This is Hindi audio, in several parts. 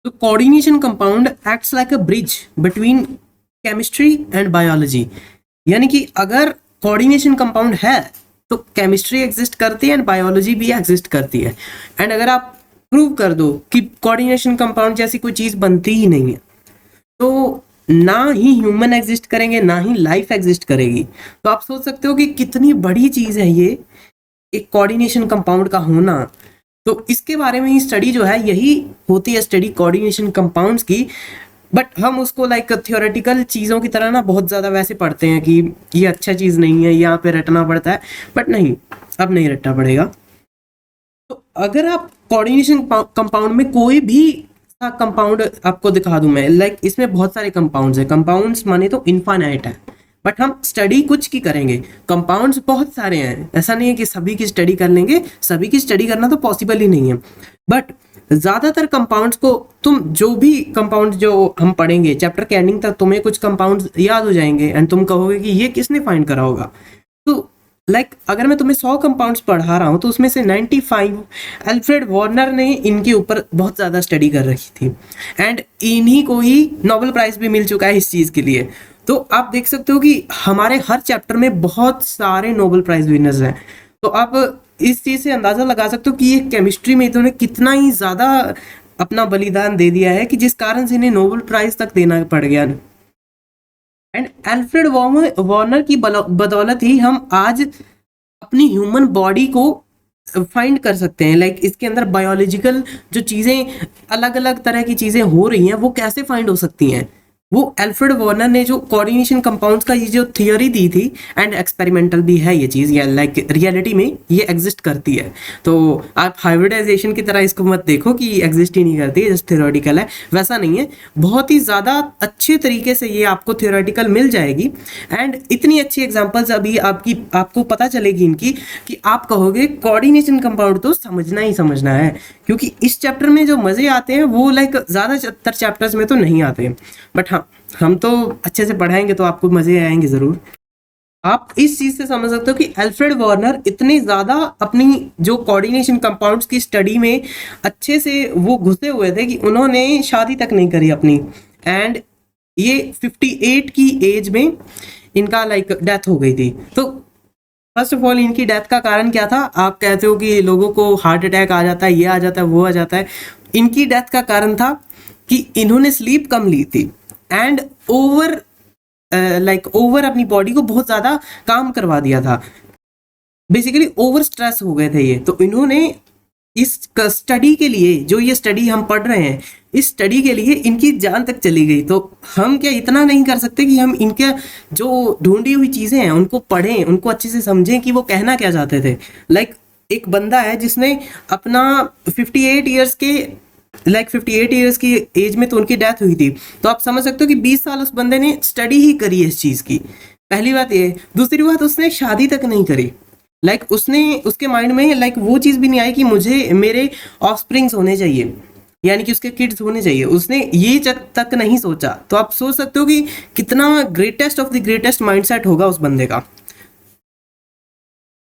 तो coordination compound acts like a bridge between chemistry and biology. यानी कि अगर कोऑर्डिनेशन कंपाउंड है तो केमिस्ट्री एग्जिस्ट करती है एंड बायोलॉजी भी एग्जिस्ट करती है। एंड अगर आप प्रूव कर दो कि कोऑर्डिनेशन कंपाउंड जैसी कोई चीज बनती ही नहीं है तो ना ही ह्यूमन एग्जिस्ट करेंगे ना ही लाइफ एग्जिस्ट करेगी। तो आप सोच सकते हो कि कितनी बड़ी चीज है ये एक कोऑर्डिनेशन कंपाउंड का होना। तो इसके बारे में ही स्टडी जो है यही होती है स्टडी कोऑर्डिनेशन कंपाउंड्स की। बट हम उसको लाइक थियोरेटिकल चीज़ों की तरह ना बहुत ज़्यादा वैसे पढ़ते हैं कि ये अच्छा चीज़ नहीं है, यहाँ पे रटना पड़ता है। बट नहीं, अब नहीं रटना पड़ेगा। तो अगर आप कोऑर्डिनेशन कंपाउंड में कोई भी कंपाउंड आपको दिखा दूं मैं, लाइक इसमें बहुत सारे कंपाउंड्स हैं। कंपाउंड्स माने तो इनफाइनाइट है, बट हम स्टडी कुछ की करेंगे। कंपाउंड्स बहुत सारे हैं, ऐसा नहीं है कि सभी की स्टडी कर लेंगे, सभी की स्टडी करना तो पॉसिबल ही नहीं है। बट ज़्यादातर कंपाउंड्स को तुम जो भी कंपाउंड जो हम पढ़ेंगे चैप्टर के एंडिंग तक तुम्हें कुछ कंपाउंड्स याद हो जाएंगे एंड तुम कहोगे कि ये किसने फाइंड करा होगा। तो लाइक अगर मैं तुम्हें 100 कंपाउंड्स पढ़ा रहा हूँ तो उसमें से 95 अल्फ्रेड वार्नर ने इनके ऊपर बहुत ज़्यादा स्टडी कर रखी थी एंड इन्हीं को ही नोबेल प्राइज भी मिल चुका है इस चीज़ के लिए। तो आप देख सकते हो कि हमारे हर चैप्टर में बहुत सारे नोबेल प्राइज विनर्स हैं। तो आप इस चीज़ से अंदाज़ा लगा सकते हो कि ये केमिस्ट्री में इन्होंने कितना ही ज़्यादा अपना बलिदान दे दिया है कि जिस कारण से इन्हें नोबेल प्राइज तक देना पड़ गया। एंड अल्फ्रेड वार्नर की बदौलत ही हम आज अपनी ह्यूमन बॉडी को फाइंड कर सकते हैं। लाइक इसके अंदर बायोलॉजिकल जो चीज़ें अलग अलग तरह की चीज़ें हो रही हैं वो कैसे फाइंड हो सकती हैं। वो अल्फ्रेड वार्नर ने जो कोऑर्डिनेशन कंपाउंड्स का ये जो थियोरी दी थी एंड एक्सपेरिमेंटल भी है ये चीज़, या लाइक रियलिटी में ये एग्जिस्ट करती है। तो आप हाइब्रिडाइजेशन की तरह इसको मत देखो कि एग्जिस्ट ही नहीं करती है, जस्ट थियोरेटिकल है, वैसा नहीं है। बहुत ही ज़्यादा अच्छे तरीके से ये आपको थियोरेटिकल मिल जाएगी एंड इतनी अच्छी एग्जाम्पल्स अभी आपको पता चलेगी इनकी कि आप कहोगे कोऑर्डिनेशन कंपाउंड तो समझना ही समझना है। क्योंकि इस चैप्टर में जो मज़े आते हैं वो लाइक ज़्यादातर चैप्टर्स में तो नहीं आते। बट हाँ, हम तो अच्छे से पढ़ाएंगे तो आपको मजे आएंगे जरूर। आप इस चीज से समझ सकते हो कि अल्फ्रेड वार्नर इतने ज्यादा अपनी जो कोऑर्डिनेशन कंपाउंड्स की स्टडी में अच्छे से वो घुसे हुए थे कि उन्होंने शादी तक नहीं करी अपनी। एंड ये 58 की एज में इनका लाइक डेथ हो गई थी। तो फर्स्ट ऑफ ऑल इनकी डेथ का कारण क्या था? आप कहते हो कि लोगों को हार्ट अटैक आ जाता है, ये आ जाता है, वो आ जाता है। इनकी डेथ का कारण था कि इन्होंने स्लीप कम ली थी एंड ओवर अपनी बॉडी को बहुत ज़्यादा काम करवा दिया था। बेसिकली ओवर स्ट्रेस हो गए थे ये। तो इन्होंने इस स्टडी के लिए, जो ये स्टडी हम पढ़ रहे हैं, इस स्टडी के लिए इनकी जान तक चली गई। तो हम क्या इतना नहीं कर सकते कि हम इनके जो ढूंढी हुई चीज़ें हैं उनको पढ़ें, उनको अच्छे से समझें कि वो कहना क्या चाहते थे। लाइक एक बंदा है जिसने अपना 58 ईयर्स के 58 ईयर्स की एज में तो उनकी डेथ हुई थी। तो आप समझ सकते हो कि 20 साल उस बंदे ने स्टडी ही करी है इस चीज़ की। पहली बात ये। दूसरी बात, उसने शादी तक नहीं करी। उसने उसके माइंड में वो चीज़ भी नहीं आई कि मुझे मेरे ऑफस्प्रिंग्स होने चाहिए, यानी कि उसके किड्स होने चाहिए। उसने ये तक नहीं सोचा। तो आप सोच सकते हो कि कितना greatest of the greatest mindset होगा उस बंदे का।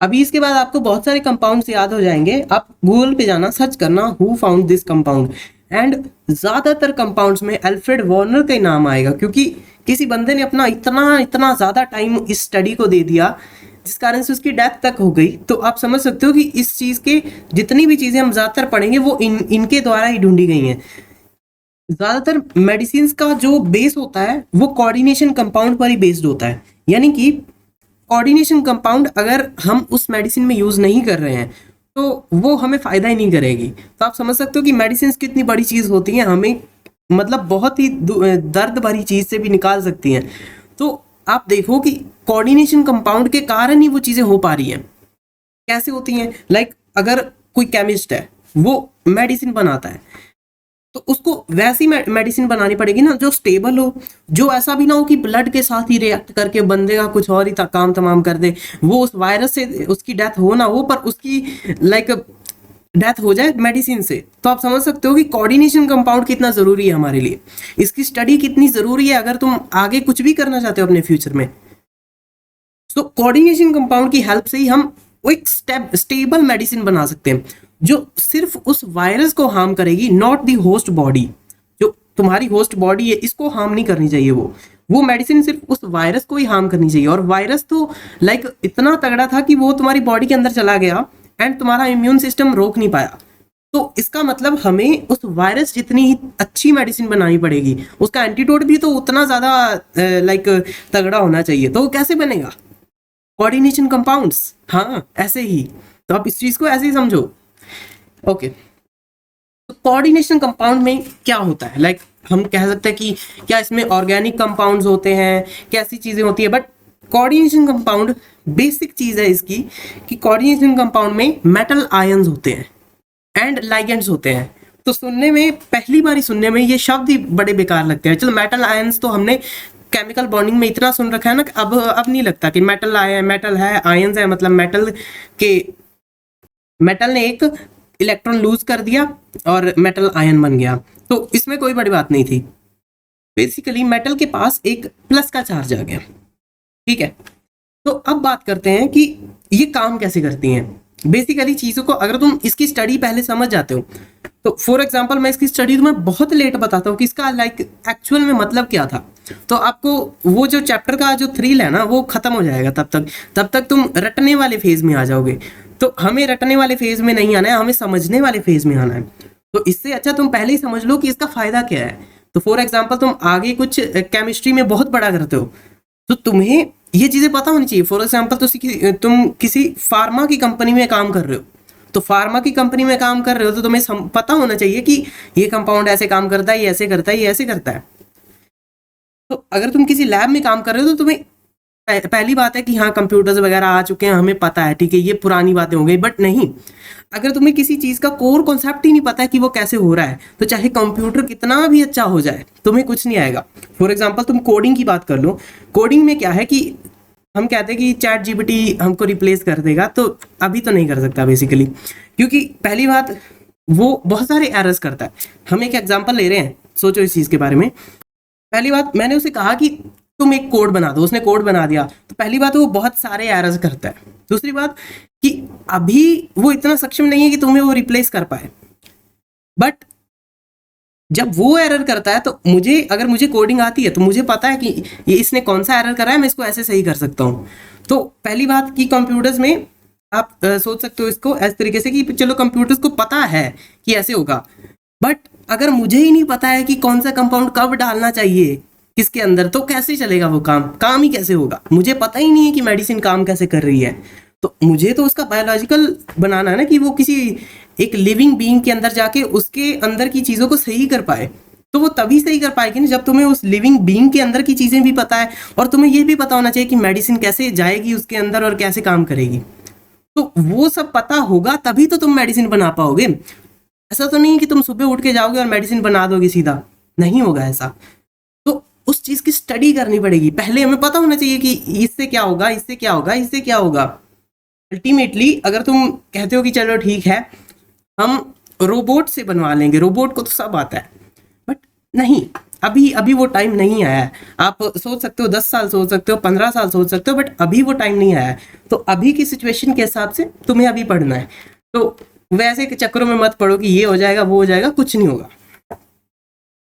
अभी इसके बाद आपको बहुत सारे कंपाउंड्स याद हो जाएंगे। आप गूगल पे जाना, सर्च करना who found this compound, and ज़्यादातर कंपाउंड्स में अल्फ्रेड वार्नर का ही नाम आएगा। क्योंकि किसी बंदे ने अपना इतना ज़्यादा टाइम इस स्टडी को दे दिया जिस कारण से उसकी डेथ तक हो गई। तो आप समझ सकते हो कि इस चीज़ के जितनी भी चीज़ें हम ज़्यादातर पढ़ेंगे वो इनके द्वारा ही ढूंढी गई हैं। ज़्यादातर मेडिसिन का जो बेस होता है वो कोऑर्डिनेशन कंपाउंड पर ही बेस्ड होता है। यानी कि कोऑर्डिनेशन कंपाउंड अगर हम उस मेडिसिन में यूज़ नहीं कर रहे हैं तो वो हमें फ़ायदा ही नहीं करेगी। तो आप समझ सकते हो कि मेडिसिन कितनी बड़ी चीज़ होती हैं, हमें मतलब बहुत ही दर्द भरी चीज़ से भी निकाल सकती हैं। तो आप देखो कि कोऑर्डिनेशन कंपाउंड के कारण ही वो चीज़ें हो पा रही हैं। कैसे होती हैं? अगर कोई केमिस्ट है, वो मेडिसिन बनाता है तो उसको वैसी मेडिसिन बनानी पड़ेगी ना जो स्टेबल हो, जो ऐसा भी ना हो कि ब्लड के साथ ही रिएक्ट करके बंदे का कुछ और ही काम तमाम कर दे। वो उस वायरस से उसकी डेथ हो ना हो, पर उसकी डेथ हो जाए मेडिसिन से। तो आप समझ सकते हो कि कोऑर्डिनेशन कंपाउंड कितना ज़रूरी है हमारे लिए, इसकी स्टडी कितनी ज़रूरी है अगर तुम आगे कुछ भी करना चाहते हो अपने फ्यूचर में। तो कोऑर्डिनेशन कंपाउंड की हेल्प से ही हम एक स्टेबल मेडिसिन बना सकते हैं जो सिर्फ उस वायरस को हार्म करेगी, नॉट दी होस्ट बॉडी। तुम्हारी होस्ट बॉडी है इसको हार्म नहीं करनी चाहिए। वो मेडिसिन सिर्फ उस वायरस को ही हार्म करनी चाहिए। और वायरस तो लाइक इतना तगड़ा था कि वो तुम्हारी बॉडी के अंदर चला गया एंड तुम्हारा इम्यून सिस्टम रोक नहीं पाया। तो इसका मतलब हमें उस वायरस जितनी ही अच्छी मेडिसिन बनानी पड़ेगी, उसका एंटीडोट भी तो उतना ज़्यादा लाइक तगड़ा होना चाहिए। तो वो कैसे बनेगा? कोऑर्डिनेशन कंपाउंड्स, हाँ ऐसे ही। तो आप इस चीज़ को ऐसे ही समझो। ओके, तो कोऑर्डिनेशन कंपाउंड में क्या होता है? लाइक हम कह सकते हैं कि क्या इसमें ऑर्गेनिक कंपाउंड्स होते हैं, कैसी चीज़ें होती है। बट कोऑर्डिनेशन कंपाउंड बेसिक चीज़ है इसकी कि कोऑर्डिनेशन कंपाउंड में मेटल आयंस होते हैं एंड लाइगेंड्स होते हैं। तो सुनने में, पहली बारी सुनने में ये शब्द ही बड़े बेकार लगते हैं। चलो मेटल आयंस तो हमने केमिकल बॉन्डिंग में इतना सुन रखा है ना कि अब नहीं लगता कि मेटल है, आयंस है, मतलब मेटल ने एक इलेक्ट्रॉन लूज कर दिया और मेटल आयन बन गया। तो इसमें कोई बड़ी बात नहीं थी। बेसिकली मेटल के पास एक प्लस का चार्ज आ गया, ठीक है। तो अब बात करते हैं कि ये काम कैसे करती हैं। बेसिकली चीज़ों को अगर तुम इसकी स्टडी पहले समझ जाते हो, तो फॉर एग्जांपल मैं इसकी स्टडी तुम्हें बहुत लेट बताता हूँ कि इसका लाइक एक्चुअल में मतलब क्या था। तो आपको वो जो चैप्टर का जो थ्रिल है ना वो खत्म हो जाएगा। तब तक तुम रटने वाले फेज में आ जाओगे। तो हमें रटने वाले फेज में नहीं आना है, हमें समझने वाले फेज में आना है। तो इससे अच्छा तुम पहले ही समझ लो कि इसका फायदा क्या है। तो फॉर एग्जाम्पल तुम आगे कुछ केमिस्ट्री में बहुत बड़ा करते हो तो तुम्हें ये चीज़ें पता होनी चाहिए। फॉर एग्जाम्पल तुम किसी फार्मा की कंपनी में काम कर रहे हो, तो फार्मा की कंपनी में काम कर रहे हो तो तुम्हें पता होना चाहिए कि ये कंपाउंड ऐसे काम करता है, ये ऐसे करता है, ये ऐसे करता है। तो अगर तुम किसी लैब में काम कर रहे हो तो तुम्हें पहली बात है कि हाँ कंप्यूटर्स वगैरह आ चुके हैं, हमें पता है, ठीक है, ये पुरानी बातें हो गई। बट नहीं, अगर तुम्हें किसी चीज़ का कोर कॉन्सेप्ट ही नहीं पता है कि वो कैसे हो रहा है, तो चाहे कंप्यूटर कितना भी अच्छा हो जाए तुम्हें कुछ नहीं आएगा। फॉर एग्जाम्पल तुम कोडिंग की बात कर लो। कोडिंग में क्या है कि हम कहते हैं कि चैट जीपीटी हमको रिप्लेस कर देगा, तो अभी तो नहीं कर सकता बेसिकली, क्योंकि पहली बात वो बहुत सारे एरर्स करता है। हम एक एग्जाम्पल ले रहे हैं, सोचो इस चीज़ के बारे में। पहली बात, मैंने उसे कहा कि तुम एक कोड बना दो, उसने कोड बना दिया। तो पहली बात वो बहुत सारे एरर्स करता है। दूसरी बात कि अभी वो इतना सक्षम नहीं है कि तुम्हें वो रिप्लेस कर पाए। बट जब वो एरर करता है तो अगर मुझे कोडिंग आती है तो मुझे पता है कि ये इसने कौन सा एरर करा है, मैं इसको ऐसे सही कर सकता हूँ। तो पहली बात कि कंप्यूटर्स में आप सोच सकते हो इसको इस तरीके से कि चलो कंप्यूटर्स को पता है कि ऐसे होगा, बट अगर मुझे ही नहीं पता है कि कौन सा कंपाउंड कब डालना चाहिए किसके अंदर, तो कैसे चलेगा वो काम ही कैसे होगा। मुझे पता ही नहीं है कि मेडिसिन काम कैसे कर रही है, तो मुझे तो उसका बायोलॉजिकल बनाना है ना कि वो किसी एक लिविंग बीइंग के अंदर जाके उसके अंदर की चीज़ों को सही कर पाए। तो वो तभी सही कर पाएगी ना जब तुम्हें उस लिविंग बीइंग के अंदर की चीज़ें भी पता है, और तुम्हें ये भी पता होना चाहिए कि मेडिसिन कैसे जाएगी उसके अंदर और कैसे काम करेगी। तो वो सब पता होगा तभी तो तुम मेडिसिन बना पाओगे। ऐसा तो नहीं कि तुम सुबह उठ के जाओगे और मेडिसिन बना दोगे सीधा, नहीं होगा ऐसा। तो उस चीज़ की स्टडी करनी पड़ेगी। पहले हमें पता होना चाहिए कि इससे क्या होगा, इससे क्या होगा, इससे क्या होगा। अल्टीमेटली अगर तुम कहते हो कि चलो ठीक है हम रोबोट से बनवा लेंगे, रोबोट को तो सब आता है, बट नहीं, अभी वो टाइम नहीं आया है। आप सोच सकते हो 10 साल सोच सकते हो, 15 साल सोच सकते हो, बट अभी वो टाइम नहीं आया है। तो अभी की सिचुएशन के हिसाब से तुम्हें अभी पढ़ना है। तो वैसे के चक्करों में मत पड़ो कि ये हो जाएगा वो हो जाएगा, कुछ नहीं होगा।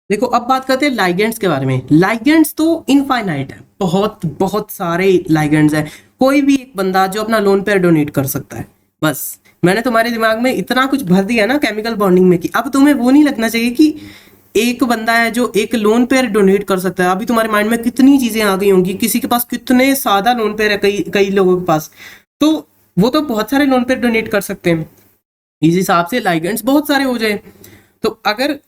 देखो अब बात करते हैं लाइगेंड्स के बारे में। लाइगेंड्स तो इनफाइनाइट है, बहुत बहुत सारे लाइगेंड्स हैं। कोई भी एक बंदा जो अपना लोन पेयर डोनेट कर सकता है। बस मैंने तुम्हारे दिमाग में इतना कुछ भर दिया ना केमिकल बॉन्डिंग में कि अब तुम्हें वो नहीं लगना चाहिए कि एक बंदा है जो एक लोन पेयर डोनेट कर सकता है। अभी तुम्हारे माइंड में कितनी चीजें आ गई होंगी, किसी के पास कितने सादा लोन पेयर है, कई लोगों के पास, तो वो तो बहुत सारे लोन पेयर डोनेट कर सकते हैं। इस हिसाब से लाइगेंड्स बहुत सारे हो जाए। तो अगर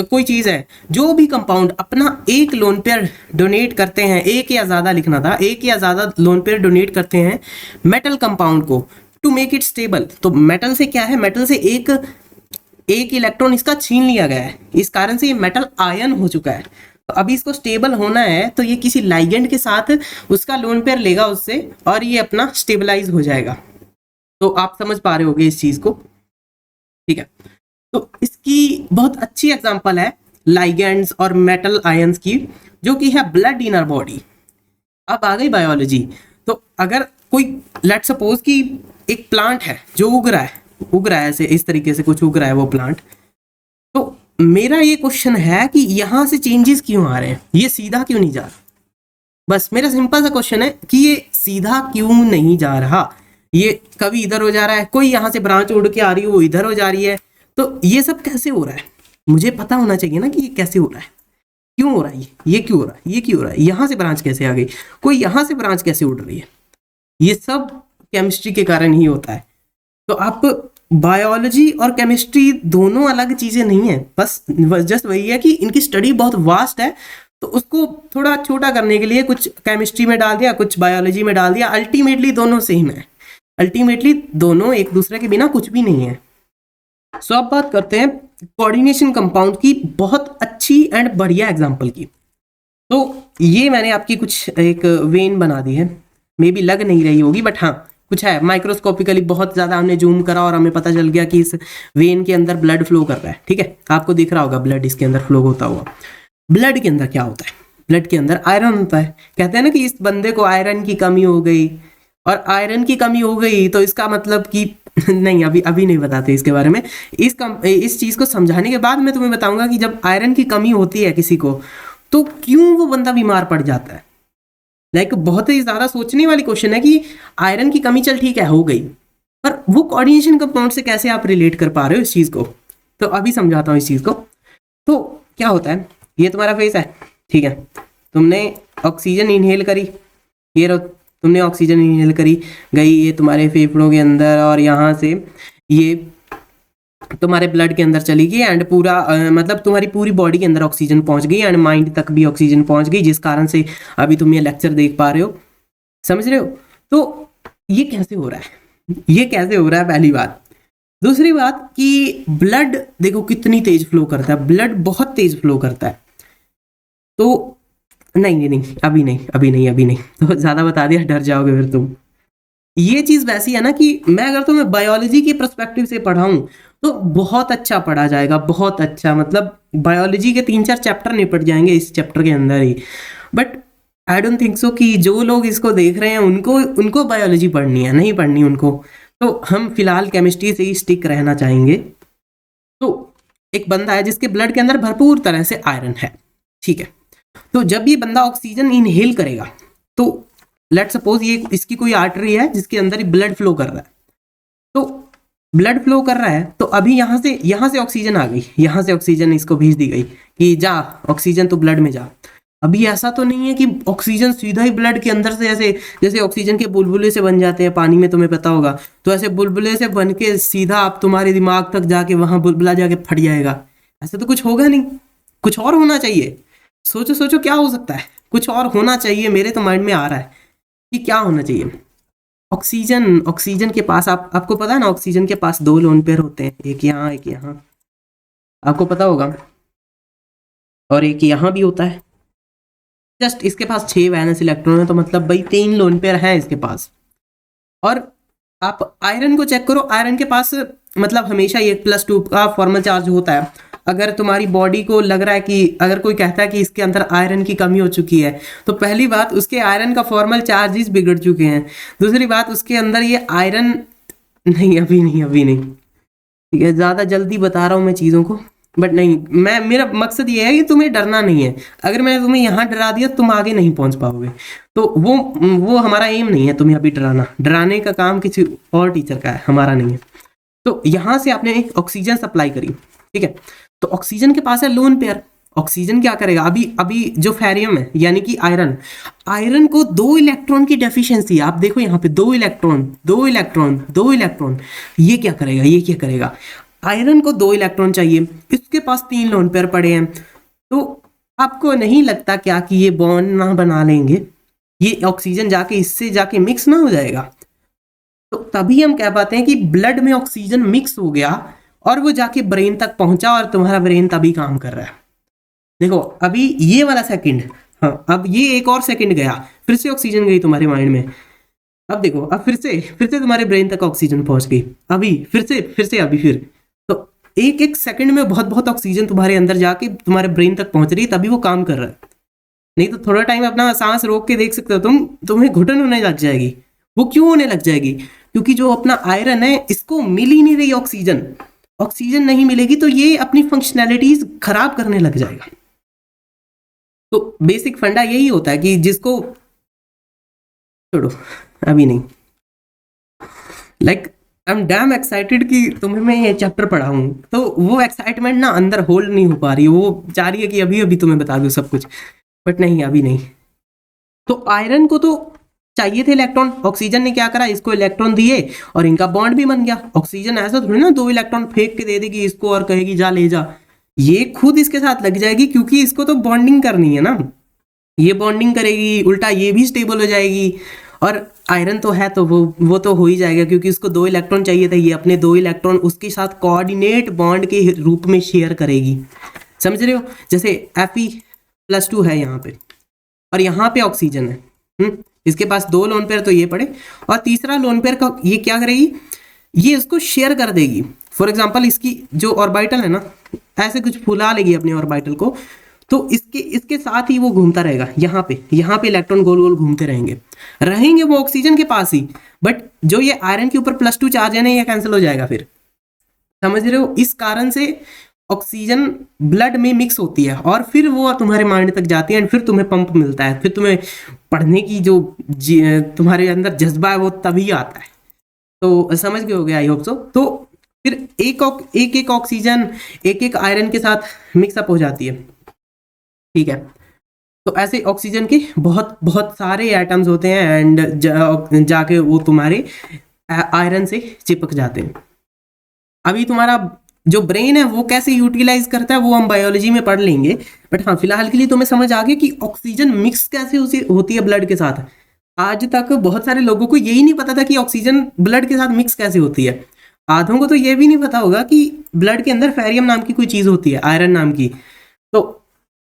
कोई चीज है, जो भी कंपाउंड अपना एक लोन पेयर डोनेट करते हैं, एक या ज्यादा लिखना था, एक या ज्यादा लोन पेयर डोनेट करते हैं मेटल कंपाउंड को टू मेक इट स्टेबल। तो मेटल से क्या है, मेटल से एक इलेक्ट्रॉन इसका छीन लिया गया है, इस कारण से ये मेटल आयन हो चुका है। तो अभी इसको स्टेबल होना है तो ये किसी लाइगेंड के साथ उसका लोन पेयर लेगा उससे, और ये अपना स्टेबलाइज हो जाएगा। तो आप समझ पा रहे होगे इस चीज को, ठीक है। तो इसकी बहुत अच्छी एग्जांपल है लाइगेंड्स और मेटल आयंस की, जो कि है ब्लड इन आवर बॉडी। अब आ गई बायोलॉजी। तो अगर कोई लेट सपोज कि एक प्लांट है जो उग रहा है ऐसे इस तरीके से कुछ उग रहा है वो प्लांट, तो मेरा ये क्वेश्चन है कि यहाँ से चेंजेस क्यों आ रहे हैं, ये सीधा क्यों नहीं जा रहा। बस मेरा सिंपल सा क्वेश्चन है कि ये सीधा क्यों नहीं जा रहा, ये कभी इधर हो जा रहा है, कोई यहाँ से ब्रांच उड़ के आ रही है वो इधर हो जा रही है, तो ये सब कैसे हो रहा है, मुझे पता होना चाहिए ना कि ये कैसे हो रहा है, क्यों हो रहा है, ये क्यों हो रहा है, ये क्यों हो रहा है, यहाँ से ब्रांच कैसे आ गई, कोई यहाँ से ब्रांच कैसे उड़ रही है, ये सब केमिस्ट्री के कारण ही होता है। तो आप बायोलॉजी और केमिस्ट्री दोनों अलग चीजें नहीं है, बस जस्ट वही है कि इनकी स्टडी बहुत वास्ट है, तो उसको थोड़ा छोटा करने के लिए कुछ केमिस्ट्री में डाल दिया, कुछ बायोलॉजी में डाल दिया, अल्टीमेटली दोनों सेम है, अल्टीमेटली दोनों एक दूसरे के बिना कुछ भी नहीं है। सो अब बात करते हैं कोऑर्डिनेशन कंपाउंड की, बहुत अच्छी एंड बढ़िया एग्जांपल की। तो ये मैंने आपकी कुछ एक वेन बना दी है, मे बी लग नहीं रही होगी बट हाँ कुछ है, माइक्रोस्कोपिकली बहुत ज़्यादा हमने जूम करा और हमें पता चल गया कि इस वेन के अंदर ब्लड फ्लो कर रहा है, ठीक है, आपको दिख रहा होगा ब्लड इसके अंदर फ्लो होता हुआ। ब्लड के अंदर क्या होता है, ब्लड के अंदर आयरन होता है, कहते हैं ना कि इस बंदे को आयरन की कमी हो गई, और आयरन की कमी हो गई तो इसका मतलब कि नहीं, अभी नहीं बताते इसके बारे में, इस चीज़ को समझाने के बाद मैं तुम्हें बताऊंगा कि जब आयरन की कमी होती है किसी को तो क्यों वो बंदा बीमार पड़ जाता है। लाइक बहुत ही ज़्यादा सोचने वाली क्वेश्चन है कि आयरन की कमी चल ठीक है हो गई, पर वो कोऑर्डिनेशन कंपाउंड से कैसे आप रिलेट कर पा रहे हो इस चीज़ को, तो अभी समझाता हूँ इस चीज़ को। तो क्या होता है, ये तुम्हारा फेस है, ठीक है, तुमने ऑक्सीजन इनहेल करी, ये रहो, तुमने ऑक्सीजन इनहेल करी, गई ये तुम्हारे फेफड़ों के अंदर और यहाँ से ये तुम्हारे ब्लड के अंदर चली गई एंड पूरा मतलब तुम्हारी पूरी बॉडी के अंदर ऑक्सीजन पहुंच गई एंड माइंड तक भी ऑक्सीजन पहुंच गई, जिस कारण से अभी तुम ये लेक्चर देख पा रहे हो, समझ रहे हो। तो ये कैसे हो रहा है, ये कैसे हो रहा है, पहली बात। दूसरी बात कि ब्लड देखो कितनी तेज फ्लो करता है, ब्लड बहुत तेज फ्लो करता है। तो नहीं अभी नहीं तो ज़्यादा बता दिया, डर जाओगे फिर तुम। ये चीज़ वैसी है ना कि मैं अगर तुम्हें बायोलॉजी के पर्सपेक्टिव से पढ़ाऊँ तो बहुत अच्छा पढ़ा जाएगा, बहुत अच्छा, मतलब बायोलॉजी के 3-4 चैप्टर निपट जाएंगे इस चैप्टर के अंदर ही। But I don't think so कि जो लोग इसको देख रहे हैं उनको बायोलॉजी पढ़नी है, नहीं पढ़नी उनको, तो हम फिलहाल केमिस्ट्री से ही स्टिक रहना चाहेंगे। तो एक बंदा है जिसके ब्लड के अंदर भरपूर तरह से आयरन है, ठीक है, तो जब ये बंदा ऑक्सीजन इनहेल करेगा तो लेट सपोज ये इसकी कोई आर्टरी है जिसके अंदर ब्लड फ्लो कर रहा है, तो ब्लड फ्लो कर रहा है तो अभी यहाँ से ऑक्सीजन आ गई, यहाँ से ऑक्सीजन इसको भेज दी गई कि जा ऑक्सीजन तो ब्लड में जा। अभी ऐसा तो नहीं है कि ऑक्सीजन सीधा ही ब्लड के अंदर से ऐसे, जैसे ऑक्सीजन के बुलबुले से बन जाते हैं पानी में, तुम्हें पता होगा, तो ऐसे बुलबुले से बन के सीधा आप तुम्हारे दिमाग तक जाके वहां बुलबुला जाके फट जाएगा, ऐसा तो कुछ होगा नहीं, कुछ और होना चाहिए। सोचो क्या हो सकता है, कुछ और होना चाहिए, मेरे तो माइंड में आ रहा है कि क्या होना चाहिए। ऑक्सीजन के पास आपको पता है ना, ऑक्सीजन के पास 2 लोन पेयर होते हैं, एक यहाँ एक यहाँ, आपको पता होगा, और एक यहाँ भी होता है। जस्ट इसके पास 6 वैलेंस इलेक्ट्रॉन है, तो मतलब भाई 3 लोन पेयर है इसके पास। और आप आयरन को चेक करो, आयरन के पास मतलब हमेशा ये +2 का फॉर्मल चार्ज होता है। अगर तुम्हारी बॉडी को लग रहा है कि अगर कोई कहता है कि इसके अंदर आयरन की कमी हो चुकी है, तो पहली बात उसके आयरन का फॉर्मल चार्जेस बिगड़ चुके हैं, दूसरी बात उसके अंदर ये आयरन नहीं, अभी नहीं, ठीक है, ज़्यादा जल्दी बता रहा हूँ मैं चीज़ों को, बट नहीं, मेरा मकसद ये है कि तुम्हें डरना नहीं है। अगर मैंने तुम्हें यहाँ डरा दिया तुम आगे नहीं पहुँच पाओगे, तो वो हमारा एम नहीं है तुम्हें अभी डराने का काम किसी और टीचर का है, हमारा नहीं है। तो यहाँ से आपने ऑक्सीजन सप्लाई करी, ठीक है, तो ऑक्सीजन के पास है लोन पेयर, ऑक्सीजन क्या करेगा, अभी जो फेरियम है यानी कि आयरन को 2 इलेक्ट्रॉन की डेफिशिएंसी, आप देखो यहाँ पे 2 इलेक्ट्रॉन, ये क्या करेगा, आयरन को 2 इलेक्ट्रॉन चाहिए, इसके पास 3 लोन पेयर पड़े हैं, तो आपको नहीं लगता क्या कि ये बॉन्ड ना बना लेंगे, ये ऑक्सीजन जाके इससे जाके मिक्स ना हो जाएगा। तो तभी हम कह पाते हैं कि ब्लड में ऑक्सीजन मिक्स हो गया और वो जाके ब्रेन तक पहुंचा और तुम्हारा ब्रेन तभी काम कर रहा है। देखो अभी ये वाला सेकंड, हाँ, अब ये एक और सेकंड गया, फिर से ऑक्सीजन गई तुम्हारे माइंड में, अब देखो, अब फिर से तुम्हारे ब्रेन तक ऑक्सीजन पहुंच गई, अभी फिर से अभी फिर, तो एक सेकंड में बहुत ऑक्सीजन तुम्हारे अंदर जाके तुम्हारे ब्रेन तक पहुंच रही है, तभी वो काम कर रहा है। नहीं तो थोड़ा टाइम अपना सांस रोक के देख सकते हो तुम्हें घुटन होने लग जाएगी। वो क्यों होने लग जाएगी, क्योंकि जो अपना आयरन है इसको मिल ही नहीं रही ऑक्सीजन, ऑक्सीजन नहीं मिलेगी तो ये अपनी फंक्शनैलिटीज खराब करने लग जाएगा। तो बेसिक फंडा यही होता है कि जिसको छोड़ो अभी नहीं, like I am damn excited कि तुम्हें मैं ये चैप्टर पढ़ाऊं, तो वो एक्साइटमेंट ना अंदर होल्ड नहीं हो पा रही, वो चाह रही है कि अभी अभी तुम्हें बता दूं सब कुछ, बट नहीं अभी नहीं। तो आयरन को तो चाहिए थे इलेक्ट्रॉन, ऑक्सीजन ने क्या करा, इसको इलेक्ट्रॉन दिए और इनका बॉन्ड भी बन गया। ऑक्सीजन ऐसा थोड़ी ना 2 इलेक्ट्रॉन फेंक के दे देगी इसको और कहेगी जा ले जा, ये खुद इसके साथ लग जाएगी क्योंकि इसको तो बॉन्डिंग करनी है ना, ये बॉन्डिंग करेगी, उल्टा ये भी स्टेबल हो जाएगी। और आयरन तो है तो वो तो हो ही जाएगा क्योंकि उसको 2 इलेक्ट्रॉन चाहिए थे, ये अपने 2 इलेक्ट्रॉन उसके साथ कोऑर्डिनेट बॉन्ड के रूप में शेयर करेगी। समझ रहे हो, जैसे Fe+2 है यहाँ पे और यहाँ पे ऑक्सीजन है, इसके पास 2 लोन पेयर तो ये पड़े और तीसरा लोन पेयर का ये क्या करेगी, ये इसको शेयर कर देगी। फॉर एग्जांपल इसकी जो ऑर्बिटल है ना, ऐसे कुछ फुला लेगी अपने ऑर्बिटल को, तो इसके साथ ही वो घूमता रहेगा, यहाँ पे इलेक्ट्रॉन गोल गोल घूमते रहेंगे वो ऑक्सीजन के पास ही, बट जो ये आयरन के ऊपर +2 चार्ज है ना, ये कैंसिल हो जाएगा फिर। समझ रहे हो, इस कारण से ऑक्सीजन ब्लड में मिक्स होती है और फिर वो तुम्हारे माइंड तक जाती है, फिर तुम्हें पंप मिलता है, फिर तुम्हें पढ़ने की जो तुम्हारे अंदर जज्बा है वो तभी आता है। तो समझ गए होगे आई होप सो। तो फिर एक ऑक्सीजन एक आयरन के साथ मिक्सअप हो जाती है, ठीक है। तो ऐसे ऑक्सीजन के बहुत बहुत सारे एटम्स होते हैं एंड जाके वो तुम्हारे आयरन से चिपक जाते हैं। अभी तुम्हारा जो ब्रेन है वो कैसे यूटिलाइज करता है वो हम बायोलॉजी में पढ़ लेंगे, बट हाँ फिलहाल के लिए तुम्हें समझ आ गया कि ऑक्सीजन मिक्स कैसे होती है ब्लड के साथ। आज तक बहुत सारे लोगों को यही नहीं पता था कि ऑक्सीजन ब्लड के साथ मिक्स कैसे होती है। आधों को तो ये भी नहीं पता होगा कि ब्लड के अंदर फेरियम नाम की कोई चीज़ होती है, आयरन नाम की। तो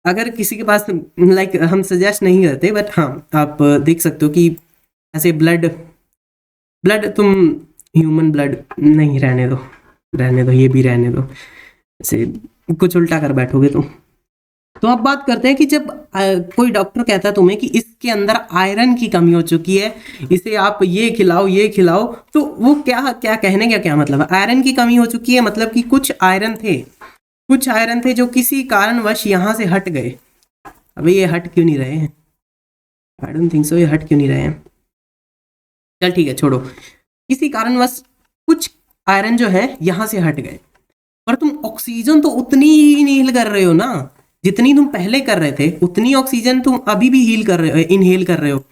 अगर किसी के पास लाइक हम सजेस्ट नहीं करते, बट हाँ आप देख सकते हो कि ऐसे ब्लड तुम ह्यूमन ब्लड नहीं, रहने दो ये भी रहने दो, ऐसे कुछ उल्टा कर बैठोगे तुम। तो अब बात करते हैं कि जब कोई डॉक्टर कहता है तुम्हें कि इसके अंदर आयरन की कमी हो चुकी है, इसे आप ये खिलाओ, तो वो क्या कहने का क्या मतलब है। आयरन की कमी हो चुकी है मतलब कि कुछ आयरन थे जो किसी कारणवश यहाँ से हट गए। अबे ये हट क्यों नहीं रहे हैं, आई डोंट थिंक सो, ये हट क्यों नहीं रहे हैं। चल ठीक है छोड़ो, किसी कारणवश कुछ आयरन जो है यहाँ से हट गए, पर तुम ऑक्सीजन तो उतनी ही इनहेल कर रहे हो ना जितनी तुम पहले कर रहे थे, उतनी ऑक्सीजन तुम अभी भी इनहेल कर रहे हो।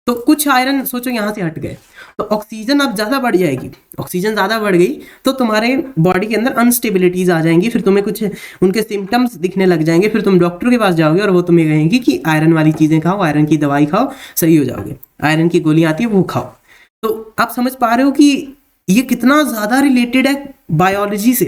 तो कुछ आयरन सोचो यहाँ से हट गए तो ऑक्सीजन अब ज़्यादा बढ़ जाएगी। ऑक्सीजन ज़्यादा बढ़ गई तो तुम्हारे बॉडी के अंदर अनस्टेबिलिटीज आ जाएंगी, फिर तुम्हें कुछ उनके सिम्टम्स दिखने लग जाएंगे, फिर तुम डॉक्टर के पास जाओगे और वो तुम्हें कहेंगे कि आयरन वाली चीज़ें खाओ, आयरन की दवाई खाओ, सही हो जाओगे, आयरन की गोलियाँ आती है वो खाओ। तो आप समझ पा रहे हो कि ये कितना ज़्यादा रिलेटेड है बायोलॉजी से।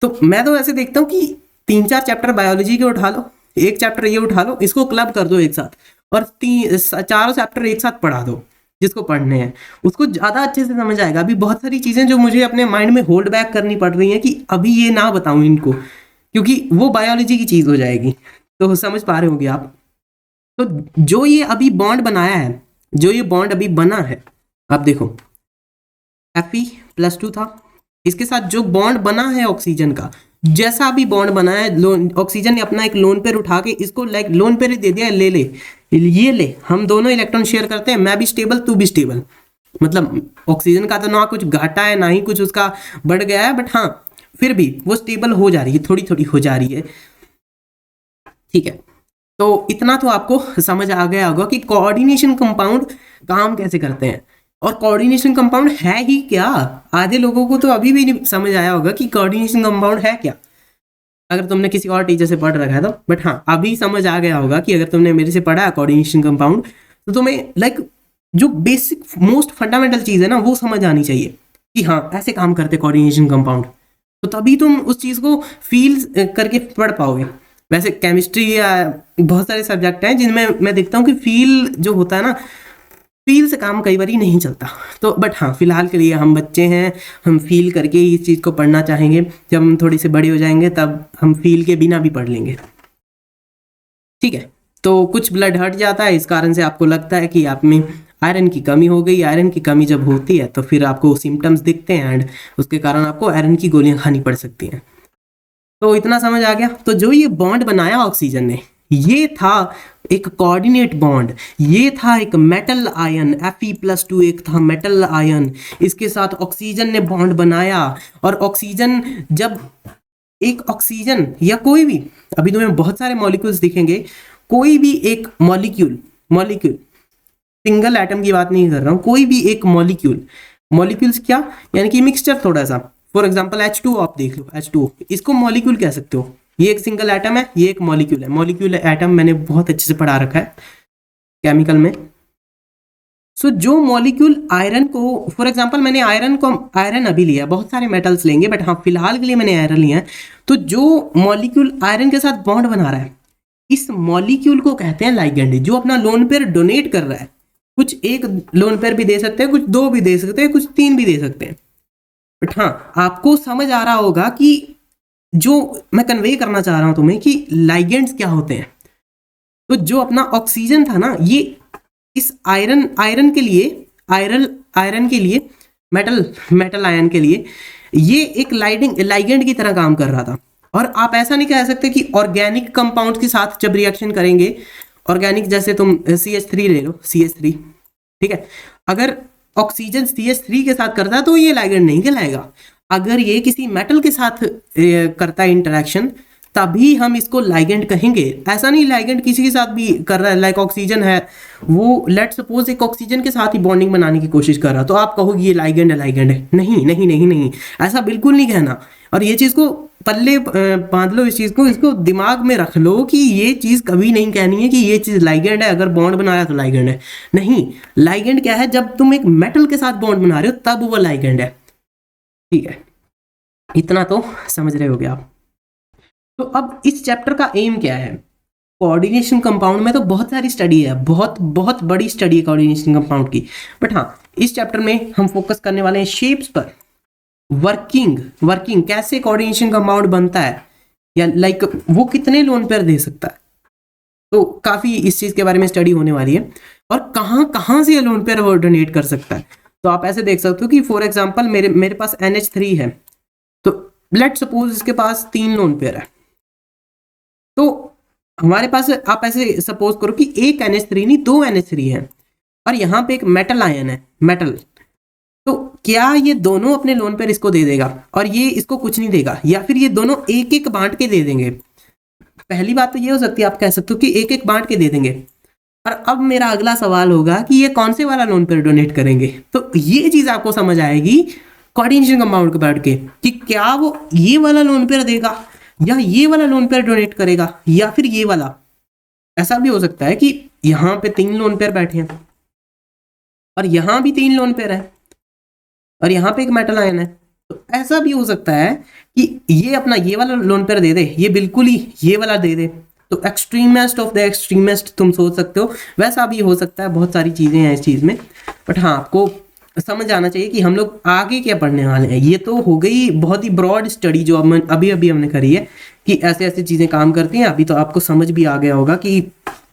तो मैं तो ऐसे देखता हूँ कि 3-4 चैप्टर बायोलॉजी के उठा लो, एक चैप्टर ये उठा लो, इसको क्लब कर दो एक साथ और 4 चैप्टर एक साथ पढ़ा दो। जिसको पढ़ने हैं उसको ज़्यादा अच्छे से समझ आएगा। अभी बहुत सारी चीज़ें जो मुझे अपने माइंड में होल्ड बैक करनी पड़ रही हैं कि अभी ये ना बताऊं इनको, क्योंकि वो बायोलॉजी की चीज़ हो जाएगी। तो समझ पा रहे होंगे आप। तो जो ये अभी बॉन्ड बनाया है, जो ये बॉन्ड अभी बना है, आप देखो Fe+2 था, इसके साथ जो बॉन्ड बना है ऑक्सीजन का, जैसा अभी बॉन्ड बना है, ऑक्सीजन ने अपना एक लोन पेयर उठा के इसको लाइक लोन पेयर दे दिया, ले हम दोनों इलेक्ट्रॉन शेयर करते हैं, मैं भी स्टेबल तू भी स्टेबल। मतलब ऑक्सीजन का तो ना कुछ घाटा है ना ही कुछ उसका बढ़ गया है, बट हाँ फिर भी वो स्टेबल हो जा रही है, थोड़ी थोड़ी हो जा रही है, ठीक है। तो इतना तो आपको समझ आ गया होगा कि कोऑर्डिनेशन कंपाउंड काम कैसे करते हैं। और कोऑर्डिनेशन कंपाउंड है ही क्या, आधे लोगों को तो अभी भी नहीं समझ आया होगा कि कोऑर्डिनेशन कंपाउंड है क्या, अगर तुमने किसी और टीचर से पढ़ रखा है तो। बट हाँ अभी समझ आ गया होगा कि अगर तुमने मेरे से पढ़ा है कोऑर्डिनेशन कंपाउंड, तो तुम्हें लाइक जो बेसिक मोस्ट फंडामेंटल चीज़ है ना वो समझ आनी चाहिए कि हाँ ऐसे काम करते कोऑर्डिनेशन कंपाउंड, तो तभी तुम उस चीज़ को फील करके पढ़ पाओगे। वैसे केमिस्ट्री या बहुत सारे सब्जेक्ट हैं जिनमें मैं देखता हूँ कि फील जो होता है ना, फील से काम कई बार ही नहीं चलता। तो बट हाँ फिलहाल के लिए हम बच्चे हैं, हम फील करके इस चीज़ को पढ़ना चाहेंगे। जब हम थोड़े से बड़े हो जाएंगे तब हम फील के बिना भी पढ़ लेंगे, ठीक है। तो कुछ ब्लड हट जाता है, इस कारण से आपको लगता है कि आप में आयरन की कमी हो गई, आयरन की कमी जब होती है तो फिर आपको सिम्टम्स दिखते हैं एंड उसके कारण आपको आयरन की गोलियां खानी पड़ सकती हैं। तो इतना समझ आ गया। तो जो ये बॉन्ड बनाया ऑक्सीजन ने, ये था एक कोऑर्डिनेट बॉन्ड, ये था एक मेटल आयन Fe+2, एक था मेटल आयन, इसके साथ ऑक्सीजन ने बॉन्ड बनाया। और ऑक्सीजन जब एक ऑक्सीजन या कोई भी, अभी तुम्हें बहुत सारे मॉलिक्यूल्स दिखेंगे, कोई भी एक मॉलिक्यूल मॉलिक्यूल सिंगल एटम की बात नहीं कर रहा हूं, कोई भी एक मॉलिक्यूल, मॉलिक्यूल्स क्या यानी कि मिक्सचर थोड़ा सा, फॉर एग्जांपल H2 आप देख लो, H2 इसको मॉलिक्यूल कह सकते हो। ये एक सिंगल एटम है, ये एक मॉलिक्यूल है। मॉलिक्यूल एटम मैंने बहुत अच्छे से पढ़ा रखा है केमिकल में। सो जो मॉलिक्यूल आयरन को, फॉर एग्जांपल मैंने आयरन अभी लिया, बहुत सारे मेटल्स लेंगे बट हाँ फिलहाल के लिए मैंने आयरन लिया है। तो जो मॉलिक्यूल आयरन के साथ बॉन्ड बना रहा है, इस मॉलिक्यूल को कहते हैं लाइगेंड, जो अपना लोन पेयर डोनेट कर रहा है। कुछ एक लोन पेयर भी दे सकते हैं, कुछ दो भी दे सकते हैं, कुछ तीन भी दे सकते हैं। बट हाँ आपको समझ आ रहा होगा कि जो मैं कन्वे करना चाह रहा हूं तुम्हें कि लाइगेंड्स क्या होते हैं। तो जो अपना ऑक्सीजन था ना, ये इस आयरन के लिए, आयरन के लिए, मेटल आयन के लिए ये एक लाइगेंड की तरह काम कर रहा था। और आप ऐसा नहीं कह सकते कि ऑर्गेनिक कंपाउंड के साथ जब रिएक्शन करेंगे, ऑर्गेनिक जैसे तुम CH3 ले लो, CH3 ठीक है, अगर ऑक्सीजन CH3 के साथ करता है तो ये लाइगेंड नहीं कहलाएगा। अगर ये किसी मेटल के साथ करता है इंटरेक्शन, तभी हम इसको लाइगेंड कहेंगे। ऐसा नहीं लाइगेंड किसी के साथ भी कर रहा है, लाइक ऑक्सीजन है, वो लेट सपोज एक ऑक्सीजन के साथ ही बॉन्डिंग बनाने की कोशिश कर रहा, तो आप कहोगे ये लाइगेंड है, लाइगेंड है। नहीं नहीं नहीं नहीं, ऐसा बिल्कुल नहीं कहना। और ये चीज़ को पल्ले बांध लो, इस चीज़ को, इसको दिमाग में रख लो कि ये चीज़ कभी नहीं कहनी है कि ये चीज़ लाइगेंड है, अगर बॉन्ड बनाया तो लाइगेंड है। नहीं, लाइगेंड क्या है, जब तुम एक मेटल के साथ बॉन्ड बना रहे हो तब वो लाइगेंड है। ठीक है, इतना तो समझ रहे होगे आप। तो अब इस चैप्टर का एम क्या है? कोऑर्डिनेशन कंपाउंड में तो बहुत सारी स्टडी है, बहुत बहुत बड़ी स्टडी है कोऑर्डिनेशन कंपाउंड की। बट हाँ, इस चैप्टर में हम फोकस करने वाले हैं शेप्स पर, वर्किंग कैसे कोऑर्डिनेशन कंपाउंड बनता है, या लाइक वो कितने लोन पेयर दे सकता है। तो काफी इस चीज के बारे में स्टडी होने वाली है, और कहाँ कहाँ से ये लोन पेयर वो डोनेट कर सकता है। तो आप ऐसे देख सकते हो कि फॉर एग्जांपल मेरे पास NH3 है, तो लेट सपोज इसके पास 3 लोन पेयर है। तो हमारे पास, आप ऐसे सपोज करो कि एक NH3 नहीं, 2 NH3 है, और यहाँ पे एक मेटल आयन है, मेटल। तो क्या ये दोनों अपने लोन पेयर इसको दे देगा और ये इसको कुछ नहीं देगा, या फिर ये दोनों एक एक बांट के दे देंगे? पहली बात तो ये हो सकती है, आप कह सकते हो कि एक एक बांट के दे देंगे। और अब मेरा अगला सवाल होगा कि ये कौन से वाला लोन पेयर डोनेट करेंगे। तो ये चीज आपको समझ आएगी कोऑर्डिनेशन कंपाउंड को बैठ के, कि क्या वो ये वाला लोन पेयर देगा, या ये वाला लोन पेयर डोनेट करेगा, या फिर ये वाला। ऐसा भी हो सकता है कि यहाँ पे 3 लोन पेयर बैठे हैं, और यहाँ भी 3 लोन पेयर है, और यहाँ पे एक मेटल आयन है। तो ऐसा भी हो सकता है कि ये अपना ये वाला लोन पेयर दे दे, ये बिल्कुल ही ये वाला दे दे। तो एक्सट्रीमेस्ट ऑफ द एक्सट्रीमेस्ट तुम सोच सकते हो, वैसा भी हो सकता है। बहुत सारी चीजें हैं इस चीज में, बट हाँ आपको समझ आना चाहिए कि हम लोग आगे क्या पढ़ने वाले हैं। ये तो हो गई बहुत ही ब्रॉड स्टडी जो अभी हमने करी है, कि ऐसे ऐसे चीजें काम करती हैं। अभी तो आपको समझ भी आ गया होगा कि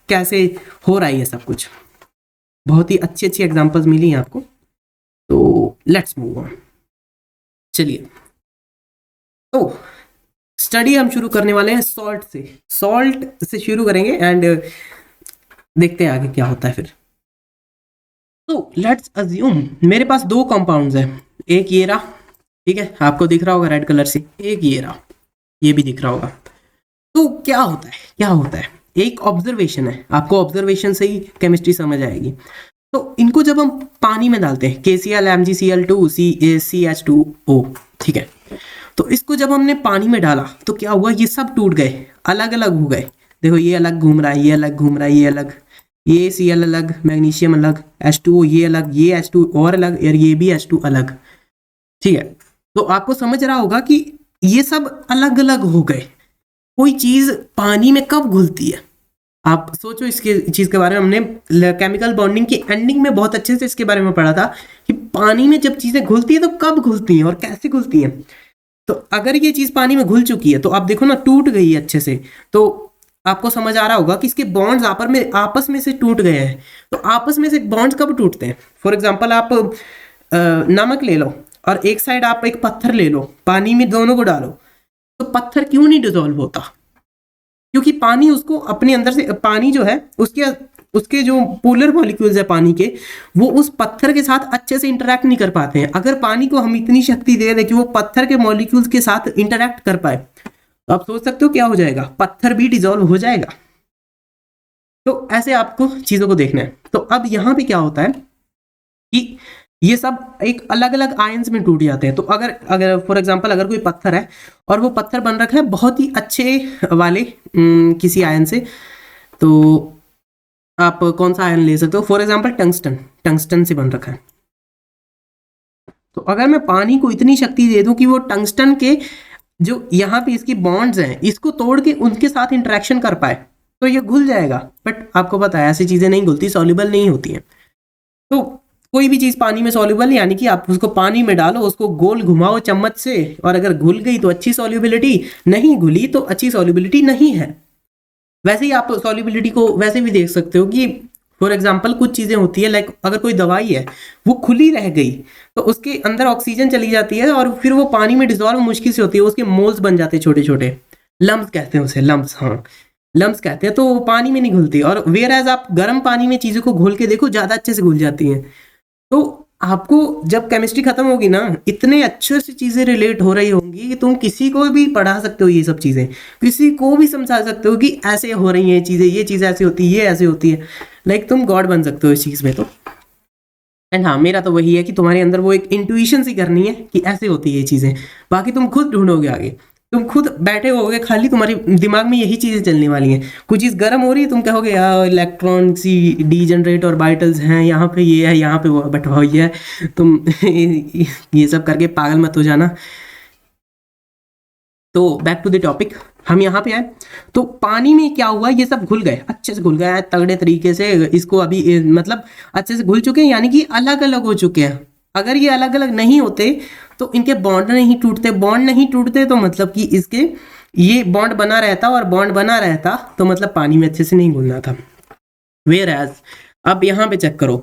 कैसे हो रहा है ये सब कुछ। बहुत ही अच्छी अच्छी एग्जांपल्स मिली हैं आपको। तो लेट्स मूव ऑन। चलिए, तो स्टडी हम शुरू करने वाले हैं सॉल्ट से शुरू करेंगे, एंड देखते हैं आगे क्या होता है फिर। तो लेट्स अज्यूम मेरे पास 2 कंपाउंड्स हैं, एक ये रहा, ठीक है, आपको दिख रहा होगा रेड कलर से, एक ये रहा, ये भी दिख रहा होगा। तो क्या होता है, एक ऑब्जर्वेशन है, आपको ऑब्जर्वेशन से ही केमिस्ट्री समझ आएगी। तो इनको जब हम पानी में डालते हैं, KCl MgCl2 CH2O, ठीक है, तो इसको जब हमने पानी में डाला तो क्या हुआ, ये सब टूट गए, अलग अलग हो गए। देखो ये अलग घूम रहा है, ये अलग घूम रहा है, ये अलग, ये Cl अलग, मैग्नीशियम अलग, H2O ये अलग, ये H2 और अलग, और ये भी H2 अलग, ठीक है। तो आपको समझ रहा होगा कि ये सब अलग अलग हो गए। कोई चीज पानी में कब घुलती है, आप सोचो इसके चीज के बारे में। हमने केमिकल बॉन्डिंग की एंडिंग में बहुत अच्छे से इसके बारे में पढ़ा था कि पानी में जब चीजें घुलती है तो कब घुलती हैं और कैसे घुलती हैं। तो अगर ये चीज पानी में घुल चुकी है तो आप देखो ना, टूट गई है अच्छे से, तो आपको समझ आ रहा होगा कि इसके बॉन्ड्स आपस में से टूट गए हैं। तो आपस में से बॉन्ड्स कब टूटते हैं? फॉर एग्जांपल आप नमक ले लो और एक साइड आप एक पत्थर ले लो, पानी में दोनों को डालो, तो पत्थर क्यों नहीं डिसॉल्व होता? क्योंकि पानी उसको अपने अंदर से, पानी जो है उसके जो पोलर मॉलिक्यूल्स है पानी के, वो उस पत्थर के साथ अच्छे से इंटरेक्ट नहीं कर पाते हैं। अगर पानी को हम इतनी शक्ति दे दें कि वो पत्थर के मॉलिक्यूल्स के साथ इंटरेक्ट कर पाए, तो आप सोच सकते हो क्या हो जाएगा, पत्थर भी डिसॉल्व हो जाएगा। तो ऐसे आपको चीजों को देखना है। तो अब यहाँ पे क्या होता है कि ये सब एक अलग अलग आयंस में टूट जाते हैं। तो अगर अगर फॉर एग्जांपल अगर कोई पत्थर है और वो पत्थर बन रखा है बहुत ही अच्छे वाले किसी आयन से, तो आप कौन सा आयन ले सकते हो? फॉर एग्जांपल टंगस्टन से बन रखा है। तो अगर मैं पानी को इतनी शक्ति दे दूं कि वो टंगस्टन के जो यहाँ पे इसकी बॉन्ड्स हैं इसको तोड़ के उनके साथ इंटरेक्शन कर पाए, तो ये घुल जाएगा। बट आपको पता है ऐसी चीजें नहीं घुलती, सॉल्युबल नहीं होती हैं। तो कोई भी चीज पानी में सॉल्युबल, यानी कि आप उसको पानी में डालो, उसको गोल घुमाओ चम्मच से, और अगर घुल गई तो अच्छी सॉल्युबिलिटी, नहीं घुली तो अच्छी सॉल्युबिलिटी नहीं है। वैसे ही आप सॉल्युबिलिटी को वैसे भी देख सकते हो कि फॉर एग्जांपल कुछ चीजें होती है, लाइक अगर कोई दवाई है वो खुली रह गई तो उसके अंदर ऑक्सीजन चली जाती है और फिर वो पानी में डिसॉल्व मुश्किल से होती है, उसके मोल्स बन जाते हैं छोटे छोटे, लम्स कहते हैं उसे, लम्स, हाँ लम्स कहते हैं। तो वो पानी में नहीं घुलती, और वेयर एज आप गर्म पानी में चीजों को घोल के देखो ज्यादा अच्छे से घुल जाती हैं। तो आपको जब केमिस्ट्री खत्म होगी ना, इतने अच्छे से चीजें रिलेट हो रही होंगी कि तुम किसी को भी पढ़ा सकते हो ये सब चीजें, किसी को भी समझा सकते हो कि ऐसे हो रही हैं चीजें, ये चीज ऐसी होती है, ये ऐसे होती है। लाइक तुम गॉड बन सकते हो इस चीज में। तो एंड हाँ, मेरा तो वही है कि तुम्हारे अंदर वो एक इंट्यूशन सी करनी है कि ऐसे होती है ये चीजें, बाकी तुम खुद ढूंढोगे आगे। तुम खुद बैठे होगे खाली, तुम्हारे दिमाग में यही चीजें चलने वाली हैं। कुछ चीज गर्म हो रही है, तुम कहोगे यार इलेक्ट्रॉन सी डीजनरेट ऑर्बिटल्स हैं, यहाँ पे ये है, यहाँ पे वो, बट वही है। तुम ये सब करके पागल मत हो जाना। तो बैक टू द टॉपिक, हम यहाँ पे आए तो पानी में क्या हुआ, ये सब घुल गए, अच्छे से घुल गए तगड़े तरीके से। इसको अभी मतलब अच्छे से घुल चुके हैं, यानी कि अलग अलग हो चुके हैं। अगर ये अलग अलग नहीं होते तो इनके बॉन्ड नहीं टूटते, बॉन्ड नहीं टूटते तो मतलब कि इसके ये बॉन्ड बना रहता, और बॉन्ड बना रहता तो मतलब पानी में अच्छे से नहीं घुलना था। वेयर एज अब यहाँ पे चेक करो,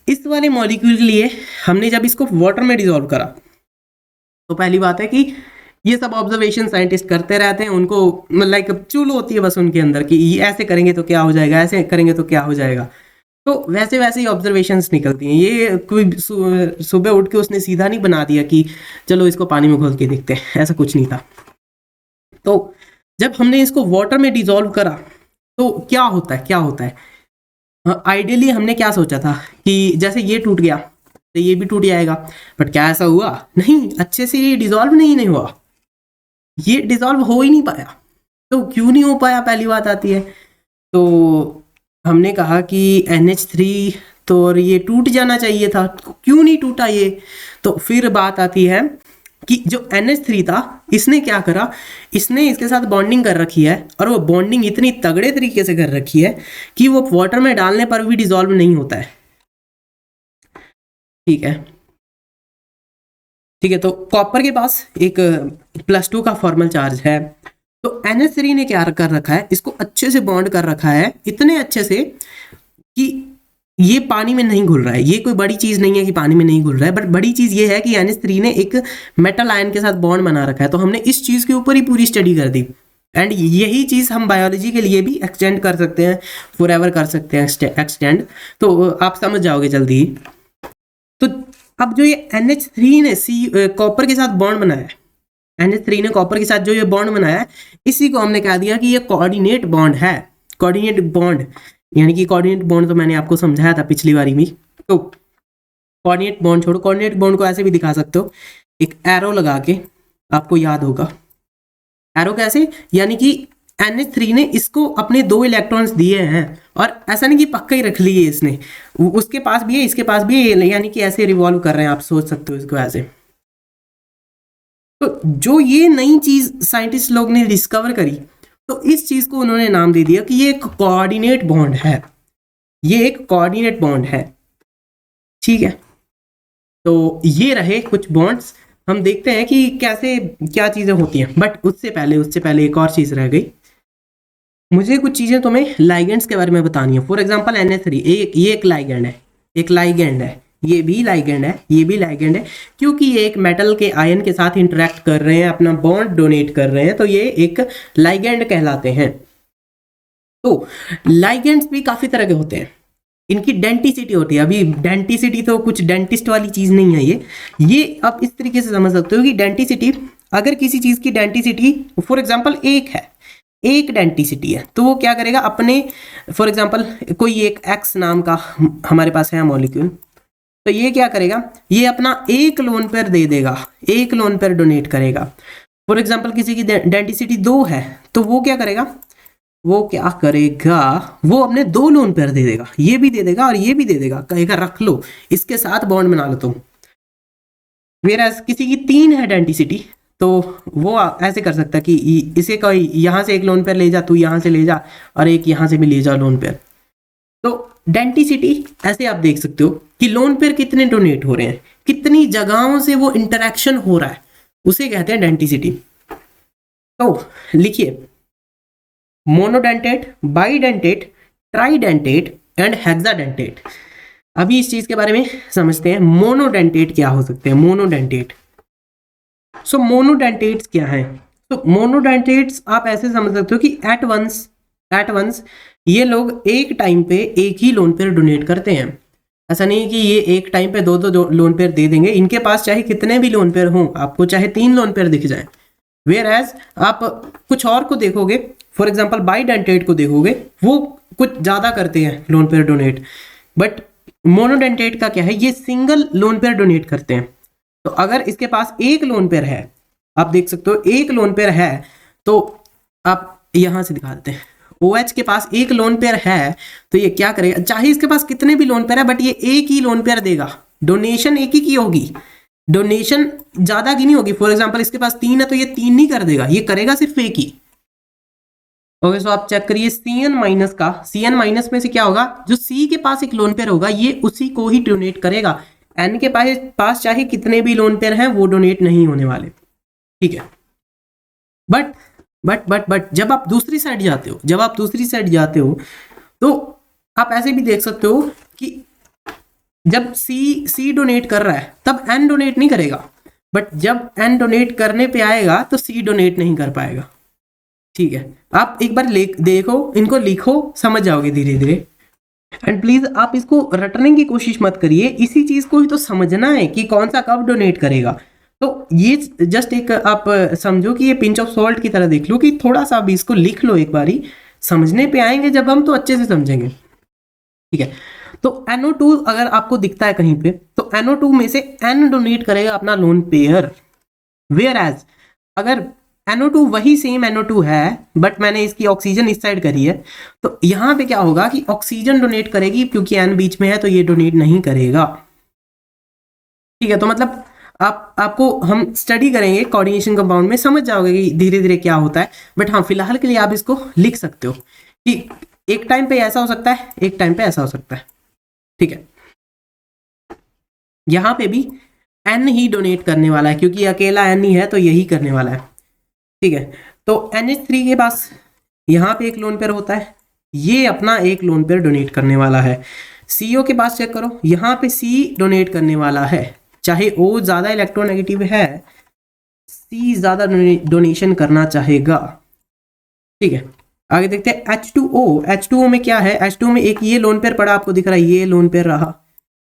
इस वाले मॉलिक्यूल के लिए हमने जब इसको वाटर में डिसॉल्व करा, तो पहली बात है कि ये सब ऑब्जर्वेशन साइंटिस्ट करते रहते हैं, उनको लाइक चुल होती है बस उनके अंदर कि ये ऐसे करेंगे तो क्या हो जाएगा, ऐसे करेंगे तो क्या हो जाएगा। तो वैसे वैसे ही ऑब्जर्वेशंस निकलती हैं। ये कोई सुबह उठ के उसने सीधा नहीं बना दिया कि चलो इसको पानी में घोल के देखते हैं, ऐसा कुछ नहीं था। तो जब हमने इसको वाटर में डिसॉल्व करा तो क्या होता है, क्या होता है, आइडियली हमने क्या सोचा था कि जैसे ये टूट गया तो ये भी टूट जाएगा, बट क्या ऐसा हुआ? नहीं, अच्छे से ये डिसॉल्व नहीं हुआ, ये डिसॉल्व हो ही नहीं पाया। तो क्यों नहीं हो पाया, पहली बात आती है। तो हमने कहा कि NH3 तो और ये टूट जाना चाहिए था, क्यों नहीं टूटा ये? तो फिर बात आती है कि जो NH3 था, इसने क्या करा, इसने इसके साथ बॉन्डिंग कर रखी है, और वो बॉन्डिंग इतनी तगड़े तरीके से कर रखी है कि वो वाटर में डालने पर भी डिसॉल्व नहीं होता है। ठीक है, ठीक है। तो कॉपर के पास एक +2 का फॉर्मल चार्ज है, तो NH3 ने क्या कर रखा है, इसको अच्छे से बॉन्ड कर रखा है, इतने अच्छे से कि ये पानी में नहीं घुल रहा है। ये कोई बड़ी चीज नहीं है कि पानी में नहीं घुल रहा है, बट बड़ी चीज ये है कि NH3 ने एक मेटल आयन के साथ बॉन्ड बना रखा है। तो हमने इस चीज के ऊपर ही पूरी स्टडी कर दी, एंड यही चीज हम बायोलॉजी के लिए भी एक्सटेंड कर सकते हैं, फॉरएवर कर सकते हैं एक्सटेंड। तो आप समझ जाओगे जल्दी ही। तो अब जो ये NH3 ने कॉपर के साथ बॉन्ड बनाया है, NH3 ने कॉपर के साथ जो ये बॉन्ड बनाया है, इसी को हमने कह दिया कि ये कोऑर्डिनेट बॉन्ड है। कोऑर्डिनेट बॉन्ड, यानी कि कोऑर्डिनेट बॉन्ड तो मैंने आपको समझाया था पिछली बारी में। तो कोऑर्डिनेट बॉन्ड छोड़ो, कोऑर्डिनेट बॉन्ड को ऐसे भी दिखा सकते हो, एक एरो लगा के, आपको याद होगा एरो कैसे, यानी कि NH3 ने इसको अपने 2 इलेक्ट्रॉन्स दिए हैं, और ऐसा नहीं कि पक्का ही रख लिए इसने, उसके पास भी है, इसके पास भी है, यानी कि ऐसे रिवॉल्व कर रहे हैं, आप सोच सकते हो इसको ऐसे। तो जो ये नई चीज साइंटिस्ट लोग ने डिस्कवर करी, तो इस चीज को उन्होंने नाम दे दिया कि ये एक कोऑर्डिनेट बॉन्ड है, ये एक कोऑर्डिनेट बॉन्ड है। ठीक है, तो ये रहे कुछ बॉन्ड्स। हम देखते हैं कि कैसे क्या चीजें होती हैं, बट उससे पहले एक और चीज रह गई। मुझे कुछ चीजें तुम्हें लाइगेंड्स के बारे में बतानी है। फॉर एग्जांपल Na3, ये एक लाइगेंड है, एक लाइगेंड है, ये भी लाइगेंड है, ये भी लाइगेंड है। क्योंकि ये एक मेटल के आयन के साथ इंटरेक्ट कर रहे हैं, अपना बॉन्ड डोनेट कर रहे हैं, तो ये एक लाइगेंड कहलाते हैं। तो लाइगेंड्स भी काफी तरह के होते हैं, इनकी डेंटिसिटी होती है। अभी डेंटिसिटी तो कुछ डेंटिस्ट वाली चीज नहीं है ये आप इस तरीके से समझ सकते हो कि डेंटिसिटी, अगर किसी चीज की डेंटिसिटी फॉर एग्जांपल एक है, एक डेंटिसिटी है, तो वो क्या करेगा अपने, फॉर एग्जांपल कोई एक एक्स नाम का हमारे पास है मॉलिक्यूल, तो ये क्या करेगा, ये अपना एक लोन पेयर दे देगा, एक लोन पेयर डोनेट करेगा। फॉर एग्जांपल किसी की डेंटिसिटी 2 है, तो वो क्या करेगा, वो क्या करेगा, वो अपने 2 लोन पेयर दे देगा, ये भी दे देगा और ये भी दे देगा, कहेगा रख लो, इसके साथ बॉन्ड बना लो तुम। वेराज किसी की 3 है डेंटिसिटी, तो वो ऐसे कर सकता है कि इसे कोई यहाँ से एक लोन पेयर ले जा, तू यहाँ से ले जा, और एक यहाँ से भी ले जा लोन पेयर। तो डेंटिसिटी ऐसे आप देख सकते हो कि लोन पेयर कितने डोनेट हो रहे हैं, कितनी जगहों से वो इंटरेक्शन हो रहा है, उसे कहते हैं डेंटिसिटी। तो लिखिए, monodentate, bidentate, tridentate and hexadentate. अभी इस चीज के बारे में समझते हैं, मोनोडेंटेट क्या हो सकते हैं। मोनोडेंटेट, सो मोनोडेंटेट्स क्या है, तो मोनोडेंटेट्स आप ऐसे समझ सकते हो कि एट वंस ये लोग एक टाइम पे एक ही लोन पेयर डोनेट करते हैं। ऐसा नहीं है कि ये एक टाइम पे दो लोन पेयर दे देंगे, इनके पास चाहे कितने भी लोन पेयर हों, आपको चाहे 3 लोन पेयर दिख जाए। वेयर एज आप कुछ और को देखोगे, फॉर एग्जाम्पल बाइडेंटेट को देखोगे, वो कुछ ज़्यादा करते हैं lone pair donate, but monodentate का क्या है, ये सिंगल लोन पेयर डोनेट करते हैं। तो अगर इसके पास एक लोन पेयर है, आप देख सकते हो एक लोन पेयर है, तो आप यहां से दिखा देते हैं, OH के पास एक लोन पेयर है, तो ये क्या करेगा, चाहे इसके पास कितने भी लोन पेयर है, बट ये एक ही लोन पेयर देगा, डोनेशन एक ही की होगी, डोनेशन ज्यादा की नहीं होगी। फॉर एग्जांपल इसके पास 3 है, तो ये 3 नहीं कर देगा, ये करेगा सिर्फ एक ही। ओके, सो आप चेक करिए Cn माइनस का, Cn माइनस में से क्या होगा, जो C के पास एक लोन पेयर होगा ये उसी को ही डोनेट करेगा, N के पास चाहे कितने भी लोन पेयर हैं वो डोनेट नहीं होने वाले, ठीक है। बट जब आप दूसरी साइड जाते हो, तो आप ऐसे भी देख सकते हो कि जब C डोनेट कर रहा है तब N डोनेट नहीं करेगा, बट जब N डोनेट करने पे आएगा तो C डोनेट नहीं कर पाएगा, ठीक है। आप एक बार देखो, इनको लिखो, समझ जाओगे धीरे धीरे। एंड प्लीज आप इसको रटने की कोशिश मत करिए, इसी चीज को ही तो समझना है कि कौन सा कब डोनेट करेगा। तो ये जस्ट एक आप समझो कि ये पिंच ऑफ सॉल्ट की तरह देख लो, कि थोड़ा सा भी इसको लिख लो, एक बारी समझने पे आएंगे जब हम, तो अच्छे से समझेंगे, ठीक है। तो NO2 अगर आपको दिखता है कहीं पे, तो NO2 में से N डोनेट करेगा अपना लोन पेयर, वेयर एज अगर NO2 वही सेम NO2 है, बट मैंने इसकी ऑक्सीजन इस साइड करी है, तो यहाँ पे क्या होगा कि ऑक्सीजन डोनेट करेगी, क्योंकि N बीच में है तो ये डोनेट नहीं करेगा, ठीक है। तो मतलब आपको हम स्टडी करेंगे कोऑर्डिनेशन कंपाउंड में, समझ जाओगे कि धीरे धीरे क्या होता है। बट हाँ, फिलहाल के लिए आप इसको लिख सकते हो कि एक टाइम पे ऐसा हो सकता है, एक टाइम पे ऐसा हो सकता है, ठीक है। यहाँ पे भी N ही डोनेट करने वाला है, क्योंकि अकेला N ही है तो यही करने वाला है, ठीक है। तो NH3 के पास यहाँ पे एक लोन पेयर होता है, ये अपना एक लोन पेयर डोनेट करने वाला है। CO के पास चेक करो, यहाँ पे C डोनेट करने वाला है, चाहे O ज्यादा इलेक्ट्रोनेगेटिव है, C ज्यादा डोनेशन करना चाहेगा, ठीक है। आगे देखते हैं H2O में क्या है, H2O में एक ये लोन पेयर पड़ा, आपको दिख रहा है ये लोन पेयर रहा,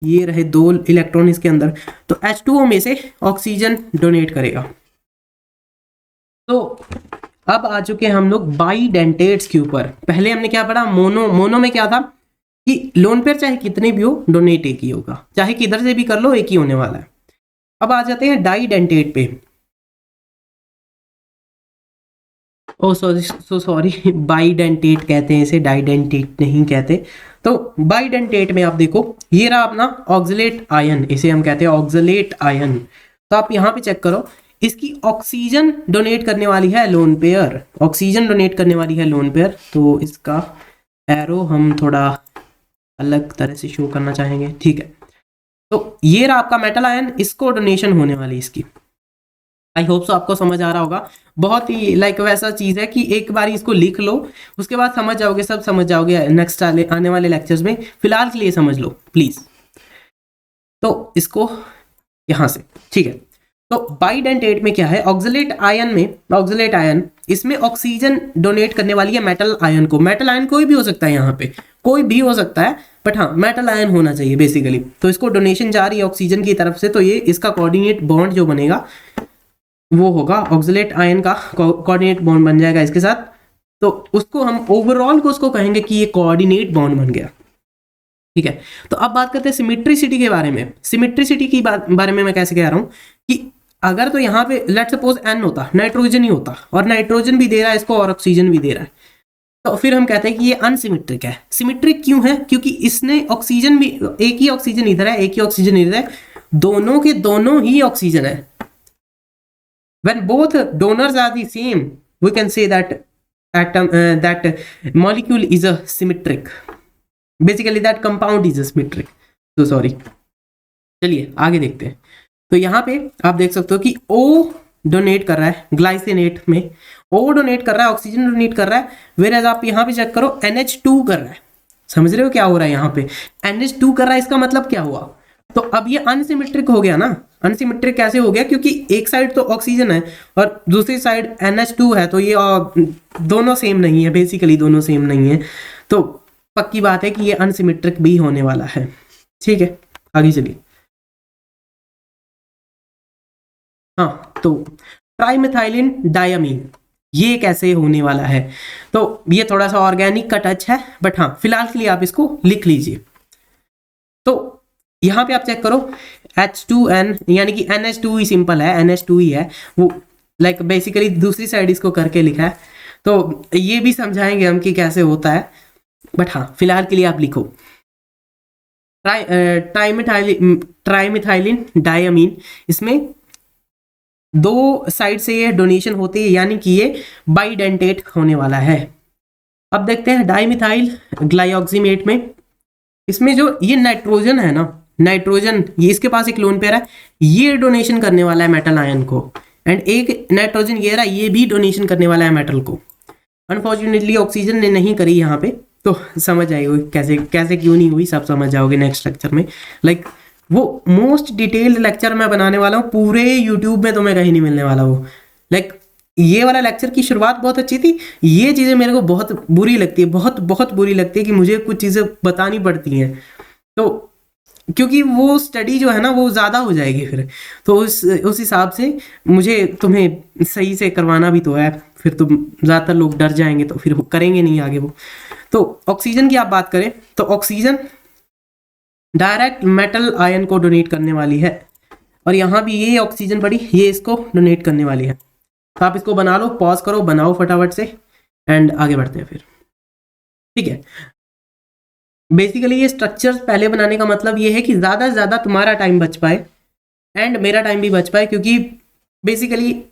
ये रहे 2 इलेक्ट्रॉन इसके अंदर, तो H2O में से ऑक्सीजन डोनेट करेगा। तो अब आ चुके हम लोग बाइडेंटेट्स के ऊपर। पहले हमने क्या पढ़ा, मोनो में क्या था कि लोन पेयर चाहे कितने भी हो, डोनेट एक ही होगा, चाहे किधर से भी कर लो एक ही होने वाला है। अब आ जाते हैं डाइडेंटेट पे। ओ सॉरी बाइडेंटेट कहते हैं इसे, डाइडेंटेट नहीं कहते। तो बाइडेंटेट में आप देखो, ये रहा अपना ऑक्सलेट आयन, इसे हम कहते हैं ऑक्सलेट आयन। तो आप यहाँ पे चेक करो, इसकी ऑक्सीजन डोनेट करने वाली है लोन पेयर, ऑक्सीजन डोनेट करने वाली है लोन पेयर। तो इसका एरो हम थोड़ा अलग तरह से शो करना चाहेंगे, ठीक है। तो ये रहा आपका मेटल आयन, इसको डोनेशन होने वाली इसकी, आई होप सो आपको समझ आ रहा होगा। बहुत ही लाइक वैसा चीज है कि एक बार इसको लिख लो, उसके बाद समझ जाओगे, सब समझ जाओगे नेक्स्ट आने वाले लेक्चर्स में। फिलहाल के लिए समझ लो प्लीज। तो इसको यहां से, ठीक है। तो बाइडेंटेट में क्या है, ऑक्सलेट आयन में, ऑक्सलेट आयन इसमें ऑक्सीजन डोनेट करने वाली है मेटल आयन को। मेटल आयन कोई भी हो सकता है, यहाँ पे कोई भी हो सकता है, बट हाँ मेटल आयन होना चाहिए बेसिकली। तो इसको डोनेशन जा रही है ऑक्सीजन की तरफ से, तो ये इसका कोऑर्डिनेट बॉन्ड जो बनेगा वो होगा ऑक्सलेट आयन का कोऑर्डिनेट बॉन्ड बन जाएगा इसके साथ। तो उसको हम ओवरऑल को उसको कहेंगे कि ये कोऑर्डिनेट बॉन्ड बन गया, ठीक है। तो अब बात करते हैं सिमेट्रिसिटी के बारे में। सिमेट्रिसिटी की बारे में मैं कैसे कह रहा हूं कि अगर तो यहाँ पे लेट सपोज N होता, नाइट्रोजन ही होता, और नाइट्रोजन भी दे रहा है इसको और ऑक्सीजन भी दे रहा है, तो फिर हम कहते हैं कि ये अनसिमेट्रिक है। सिमेट्रिक क्यों है, क्योंकि इसने ऑक्सीजन भी, एक ही ऑक्सीजन इधर है, एक ही ऑक्सीजन इधर है, दोनों के दोनों ही ऑक्सीजन है। when both donors are the same, we can say that atom that molecule is a symmetric, basically that compound is a symmetric, so sorry। चलिए आगे देखते हैं। तो यहाँ पे आप देख सकते हो कि O डोनेट कर रहा है ग्लाइसिनेट में, O डोनेट कर रहा है, ऑक्सीजन डोनेट कर रहा है, वेयर आप यहाँ पे चेक करो NH2 कर रहा है। समझ रहे हो क्या हो रहा है, यहाँ पे NH2 कर रहा है, इसका मतलब क्या हुआ, तो अब ये अनसिमेट्रिक हो गया ना। अनसिमेट्रिक कैसे हो गया, क्योंकि एक साइड तो ऑक्सीजन है और दूसरी साइड NH2 है, तो ये दोनों सेम नहीं है, बेसिकली दोनों सेम नहीं है, तो पक्की बात है कि ये अनसिमेट्रिक भी होने वाला है, ठीक है। आगे चलिए। हाँ, तो ट्राइमेथाइलिन डायमीन ये कैसे होने वाला है, तो ये थोड़ा सा ऑर्गेनिक का टच है, बट हाँ फिलहाल के लिए आप इसको लिख लीजिए। तो यहाँ पे आप चेक करो H2N, यानी कि NH2 ही सिंपल है, NH2 ही है वो, लाइक बेसिकली दूसरी साइड इसको करके लिखा है, तो ये भी समझाएंगे हम कि कैसे होता है, बट हाँ फिलहाल के लिए आप लिखो ट्राइमेथाइलिन डायमीन, इसमें दो साइड से ये डोनेशन होती है, यानी कि ये बाइडेंटेट होने वाला है। अब देखते हैं डाइमिथाइल ग्लाइऑक्सीमेट में, इसमें जो ये नाइट्रोजन है ना, नाइट्रोजन ये इसके पास एक लोन पेयर है, ये डोनेशन करने वाला है मेटल आयन को, एंड एक नाइट्रोजन ये रहा, ये भी डोनेशन करने वाला है मेटल को। अनफॉर्चुनेटली ऑक्सीजन ने नहीं करी यहाँ पे, तो समझ आएगी कैसे कैसे क्यों नहीं हुई, सब समझ जाओगे नेक्स्ट लेक्चर में। लाइक वो मोस्ट डिटेल्ड लेक्चर मैं बनाने वाला हूँ, पूरे यूट्यूब में तुम्हें कहीं नहीं मिलने वाला वो। लाइक ये वाला लेक्चर की शुरुआत बहुत अच्छी थी, ये चीज़ें मेरे को बहुत बुरी लगती है, बहुत बहुत बुरी लगती है कि मुझे कुछ चीज़ें बतानी पड़ती हैं, तो क्योंकि वो स्टडी जो है ना वो ज़्यादा हो जाएगी फिर, तो उस हिसाब से मुझे तुम्हें सही से करवाना भी तो है, फिर तुम ज़्यादातर लोग डर जाएंगे तो फिर करेंगे नहीं आगे वो। तो ऑक्सीजन की आप बात करें तो ऑक्सीजन डायरेक्ट मेटल आयन को डोनेट करने वाली है, और यहाँ भी ये ऑक्सीजन पड़ी, ये इसको डोनेट करने वाली है। तो आप इसको बना लो, पॉज करो, बनाओ फटाफट से, एंड आगे बढ़ते हैं फिर, ठीक है। बेसिकली ये स्ट्रक्चर पहले बनाने का मतलब ये है कि ज़्यादा से ज़्यादा तुम्हारा टाइम बच पाए एंड मेरा टाइम भी बच पाए, क्योंकि बेसिकली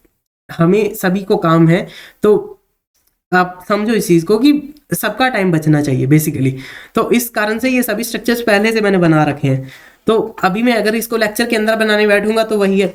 हमें सभी को काम है, तो आप समझो इस चीज़ को कि सबका टाइम बचना चाहिए बेसिकली। तो इस कारण से ये सभी स्ट्रक्चर्स पहले से मैंने बना रखे हैं, तो अभी मैं अगर इसको लेक्चर के अंदर बनाने बैठूंगा तो वही है,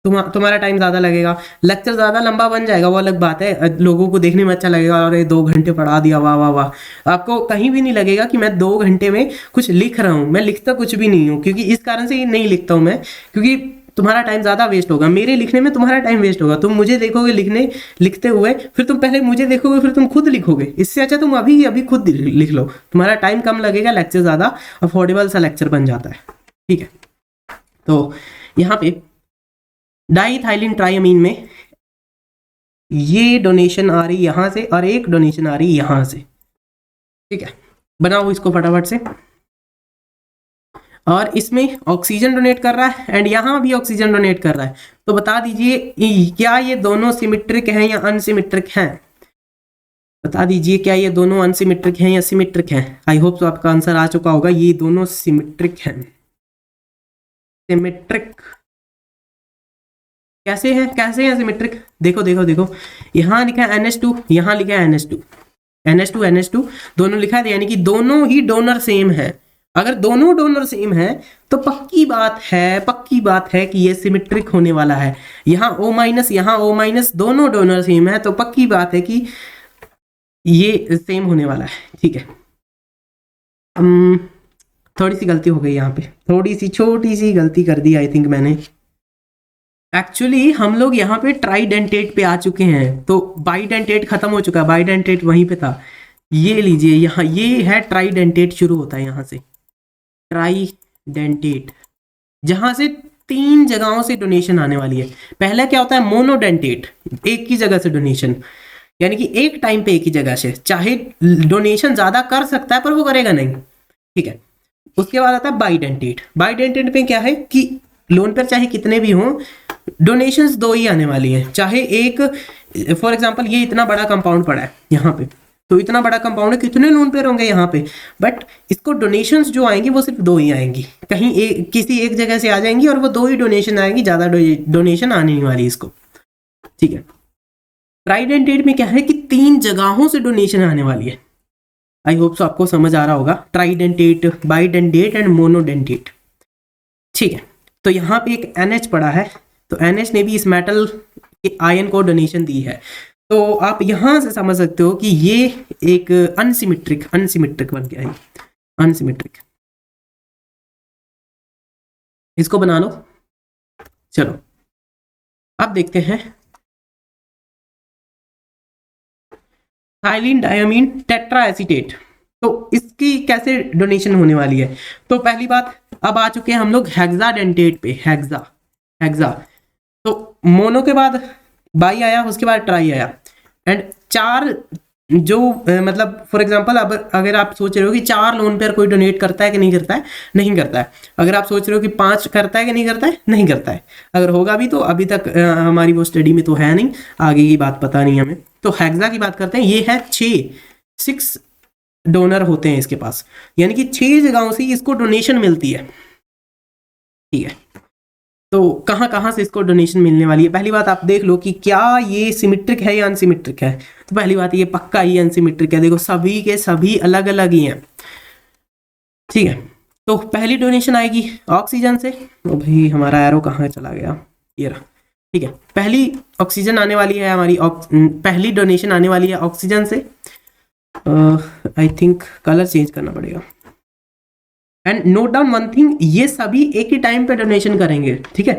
तुम्हारा टाइम ज़्यादा लगेगा, लेक्चर ज़्यादा लंबा बन जाएगा, वो अलग बात है, लोगों को देखने में अच्छा लगेगा, और ये 2 घंटे पढ़ा दिया, वाह वाह वाह। आपको कहीं भी नहीं लगेगा कि मैं 2 घंटे में कुछ लिख रहा हूँ, मैं लिखता कुछ भी नहीं हूँ, क्योंकि इस कारण से ये नहीं लिखता हूँ मैं, क्योंकि तुम्हारा टाइम ज़्यादा वेस्ट होगा, मेरे लिखने में तुम्हारा टाइम वेस्ट होगा। तुम मुझे देखोगे लिखते हुए, फिर तुम पहले मुझे देखोगे, फिर तुम खुद लिखोगे, इससे अच्छा तुम अभी खुद लिख लो, तुम्हारा टाइम कम लगेगा, लेक्चर ज़्यादा अफोर्डेबल सा लेक्चर बन जाता है, ठीक है। तो यहाँ पे डाइथाइलिन ट्राइमीन में ये डोनेशन आ रही यहाँ से और एक डोनेशन आ रही यहाँ से, ठीक है। बनाओ इसको फटाफट से, और इसमें ऑक्सीजन डोनेट कर रहा है एंड यहाँ भी ऑक्सीजन डोनेट कर रहा है, तो बता दीजिए क्या ये दोनों सिमेट्रिक हैं या अनसिमेट्रिक हैं, बता दीजिए क्या ये दोनों अनसिमेट्रिक हैं या सिमेट्रिक हैं। आई होप तो आपका आंसर आ चुका होगा, ये दोनों सिमेट्रिक हैं। सिमेट्रिक कैसे हैं सिमेट्रिक, देखो देखो देखो, यहाँ लिखा है NH2, यहाँ लिखा है NH2 दोनों लिखा है, यानी कि दोनों ही डोनर सेम है, अगर दोनों डोनर सेम है तो पक्की बात है कि ये सिमेट्रिक होने वाला है। यहाँ O-, दोनों डोनर सेम है तो पक्की बात है कि ये सेम होने वाला है। ठीक है, थोड़ी सी गलती हो गई यहाँ पे, थोड़ी सी छोटी सी गलती कर दी आई थिंक मैंने। एक्चुअली हम लोग यहाँ पे ट्राइडेंटेट पे आ चुके हैं, तो बाइडेंटेट खत्म हो चुका है, बाइडेंटेट वहीं पे था। ये लीजिए यहाँ, ये है ट्राइडेंटेट, शुरू होता है यहाँ से ट्राइडेंटेट, जहाँ से 3 जगहों से डोनेशन आने वाली है। पहला क्या होता है, मोनोडेंटेट, एक की जगह से डोनेशन, यानी कि एक टाइम पे एक ही जगह से, चाहे डोनेशन ज्यादा कर सकता है पर वो करेगा नहीं। ठीक है, उसके बाद आता है बाइडेंटेट। बाइडेंटेट पे क्या है कि लोन पर चाहे कितने भी हों, डोनेशंस 2 ही आने वाली हैं। चाहे एक, फॉर एग्जांपल ये इतना बड़ा कंपाउंड पड़ा है यहाँ पे, तो इतना बड़ा कंपाउंड है, कितने लोन पेयर होंगे यहाँ पे, बट इसको डोनेशंस जो आएंगी वो सिर्फ 2 ही आएंगी। कहीं किसी एक जगह से आ जाएंगी और वो 2 ही डोनेशन आएंगी, ज्यादा डोनेशन आने नहीं वाली इसको। ठीक है, ट्राइडेंटेट में क्या है कि 3 जगहों से डोनेशन आने वाली है। आई होप सो आपको समझ आ रहा होगा, ट्राइडेंटेट, बाइडेंटेट एंड मोनोडेंटेट। ठीक है, तो यहाँ पे एक NH पड़ा है, तो NH ने भी इस मेटल के आयन को डोनेशन दी है। तो आप यहां से समझ सकते हो कि ये एक अनसिमेट्रिक बन गया है, अनसिमेट्रिक। इसको बना लो। चलो अब देखते हैं थाइलिन डायमीन टेट्रा एसीटेट, तो इसकी कैसे डोनेशन होने वाली है। तो पहली बात, अब आ चुके हैं हम लोग हेक्साडेंटेट पे, हेक्सा। तो मोनो के बाद बाई आया, उसके बाद ट्राई आया, एंड 4 जो मतलब फॉर एग्जांपल अब अगर आप सोच रहे हो कि 4 लोन पेयर कोई डोनेट करता है कि नहीं करता है, नहीं करता है। अगर आप सोच रहे हो कि 5 करता है कि नहीं करता है, नहीं करता है। अगर होगा भी तो अभी तक हमारी वो स्टडी में तो है नहीं, आगे की बात पता नहीं हमें। तो हेक्सा की बात करते हैं, ये है 6 डोनर होते हैं इसके पास, यानी कि 6 जगहों से इसको डोनेशन मिलती है। ठीक है, तो कहाँ कहाँ से इसको डोनेशन मिलने वाली है। पहली बात आप देख लो कि क्या ये सिमेट्रिक है या अनसिमेट्रिक है। तो पहली बात ये पक्का ही अनसिमेट्रिक है, देखो सभी के सभी अलग अलग ही हैं। ठीक है, तो पहली डोनेशन आएगी ऑक्सीजन से। तो भाई हमारा एरो कहाँ चला गया, ये रहा। ठीक है, पहली ऑक्सीजन आने वाली है हमारी, पहली डोनेशन आने वाली है ऑक्सीजन से। आई थिंक कलर चेंज करना पड़ेगा। And note down one thing, ये सभी एक ही टाइम पे डोनेशन करेंगे। ठीक है,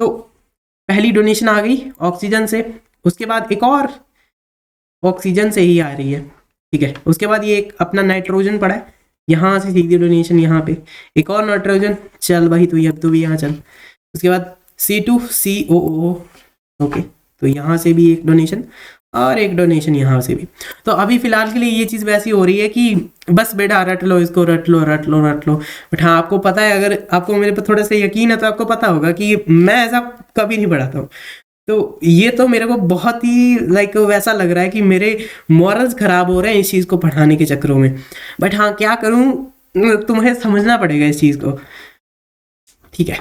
तो पहली डोनेशन आ गई ऑक्सीजन से, उसके बाद एक और ऑक्सीजन से ही आ रही है। ठीक है, उसके बाद ये एक अपना नाइट्रोजन पड़ा है, यहाँ से सीधी डोनेशन, यहाँ पे एक और नाइट्रोजन, चल भाई तू अब तो भी यहाँ चल। उसके बाद C2COO, ओके, तो यहाँ से भी एक डोनेशन और एक डोनेशन यहाँ से भी। तो अभी फिलहाल के लिए ये चीज़ वैसी हो रही है कि बस बेटा रट लो इसको, रट लो। बट हाँ, आपको पता है, अगर आपको मेरे पर थोड़ा सा यकीन है तो आपको पता होगा कि मैं ऐसा कभी नहीं पढ़ाता हूँ। तो ये तो मेरे को बहुत ही लाइक वैसा लग रहा है कि मेरे मॉरल्स खराब हो रहे हैं इस चीज़ को पढ़ाने के चक्करों में। बट हाँ, क्या करूँ, तुम्हें समझना पड़ेगा इस चीज़ को। ठीक है,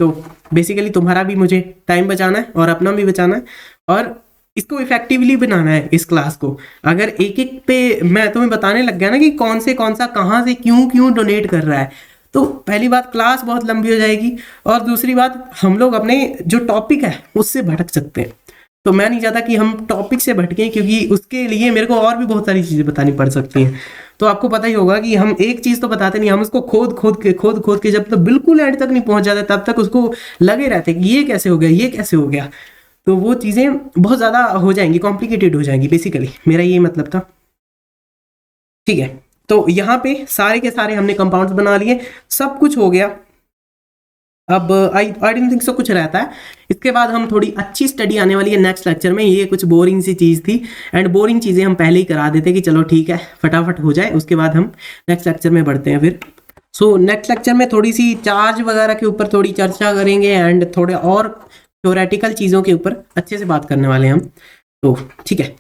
तो बेसिकली तुम्हारा भी मुझे टाइम बचाना है और अपना भी बचाना है, और इसको इफेक्टिवली बनाना है इस क्लास को। अगर एक एक पे मैं तुम्हें बताने लग गया ना कि कौन सा कहाँ से क्यों डोनेट कर रहा है, तो पहली बात क्लास बहुत लंबी हो जाएगी, और दूसरी बात हम लोग अपने जो टॉपिक है उससे भटक सकते हैं। तो मैं नहीं चाहता कि हम टॉपिक से भटकें, क्योंकि उसके लिए मेरे को और भी बहुत सारी चीज़ें बतानी पड़ सकती हैं। तो आपको पता ही होगा कि हम एक चीज़ तो बताते नहीं, हम उसको खोद के जब तक बिल्कुल एंड तक नहीं पहुंच जाते तब तक उसको लगे रहते कि ये कैसे हो गया। तो वो चीज़ें बहुत ज़्यादा हो जाएंगी, कॉम्प्लिकेटेड हो जाएंगी, बेसिकली मेरा ये मतलब था। ठीक है, तो यहाँ पे सारे के सारे हमने कंपाउंड्स बना लिए, सब कुछ हो गया। अब आई डोंट थिंक सो कुछ रहता है। इसके बाद हम थोड़ी अच्छी स्टडी आने वाली है नेक्स्ट लेक्चर में। ये कुछ बोरिंग सी चीज़ थी, एंड बोरिंग चीज़ें हम पहले ही करा देते कि चलो ठीक है फटाफट हो जाए, उसके बाद हम नेक्स्ट लेक्चर में बढ़ते हैं फिर। सो नेक्स्ट लेक्चर में थोड़ी सी चार्ज वगैरह के ऊपर थोड़ी चर्चा करेंगे, एंड थोड़े और थ्योरेटिकल चीज़ों के ऊपर अच्छे से बात करने वाले हैं हम। तो ठीक है।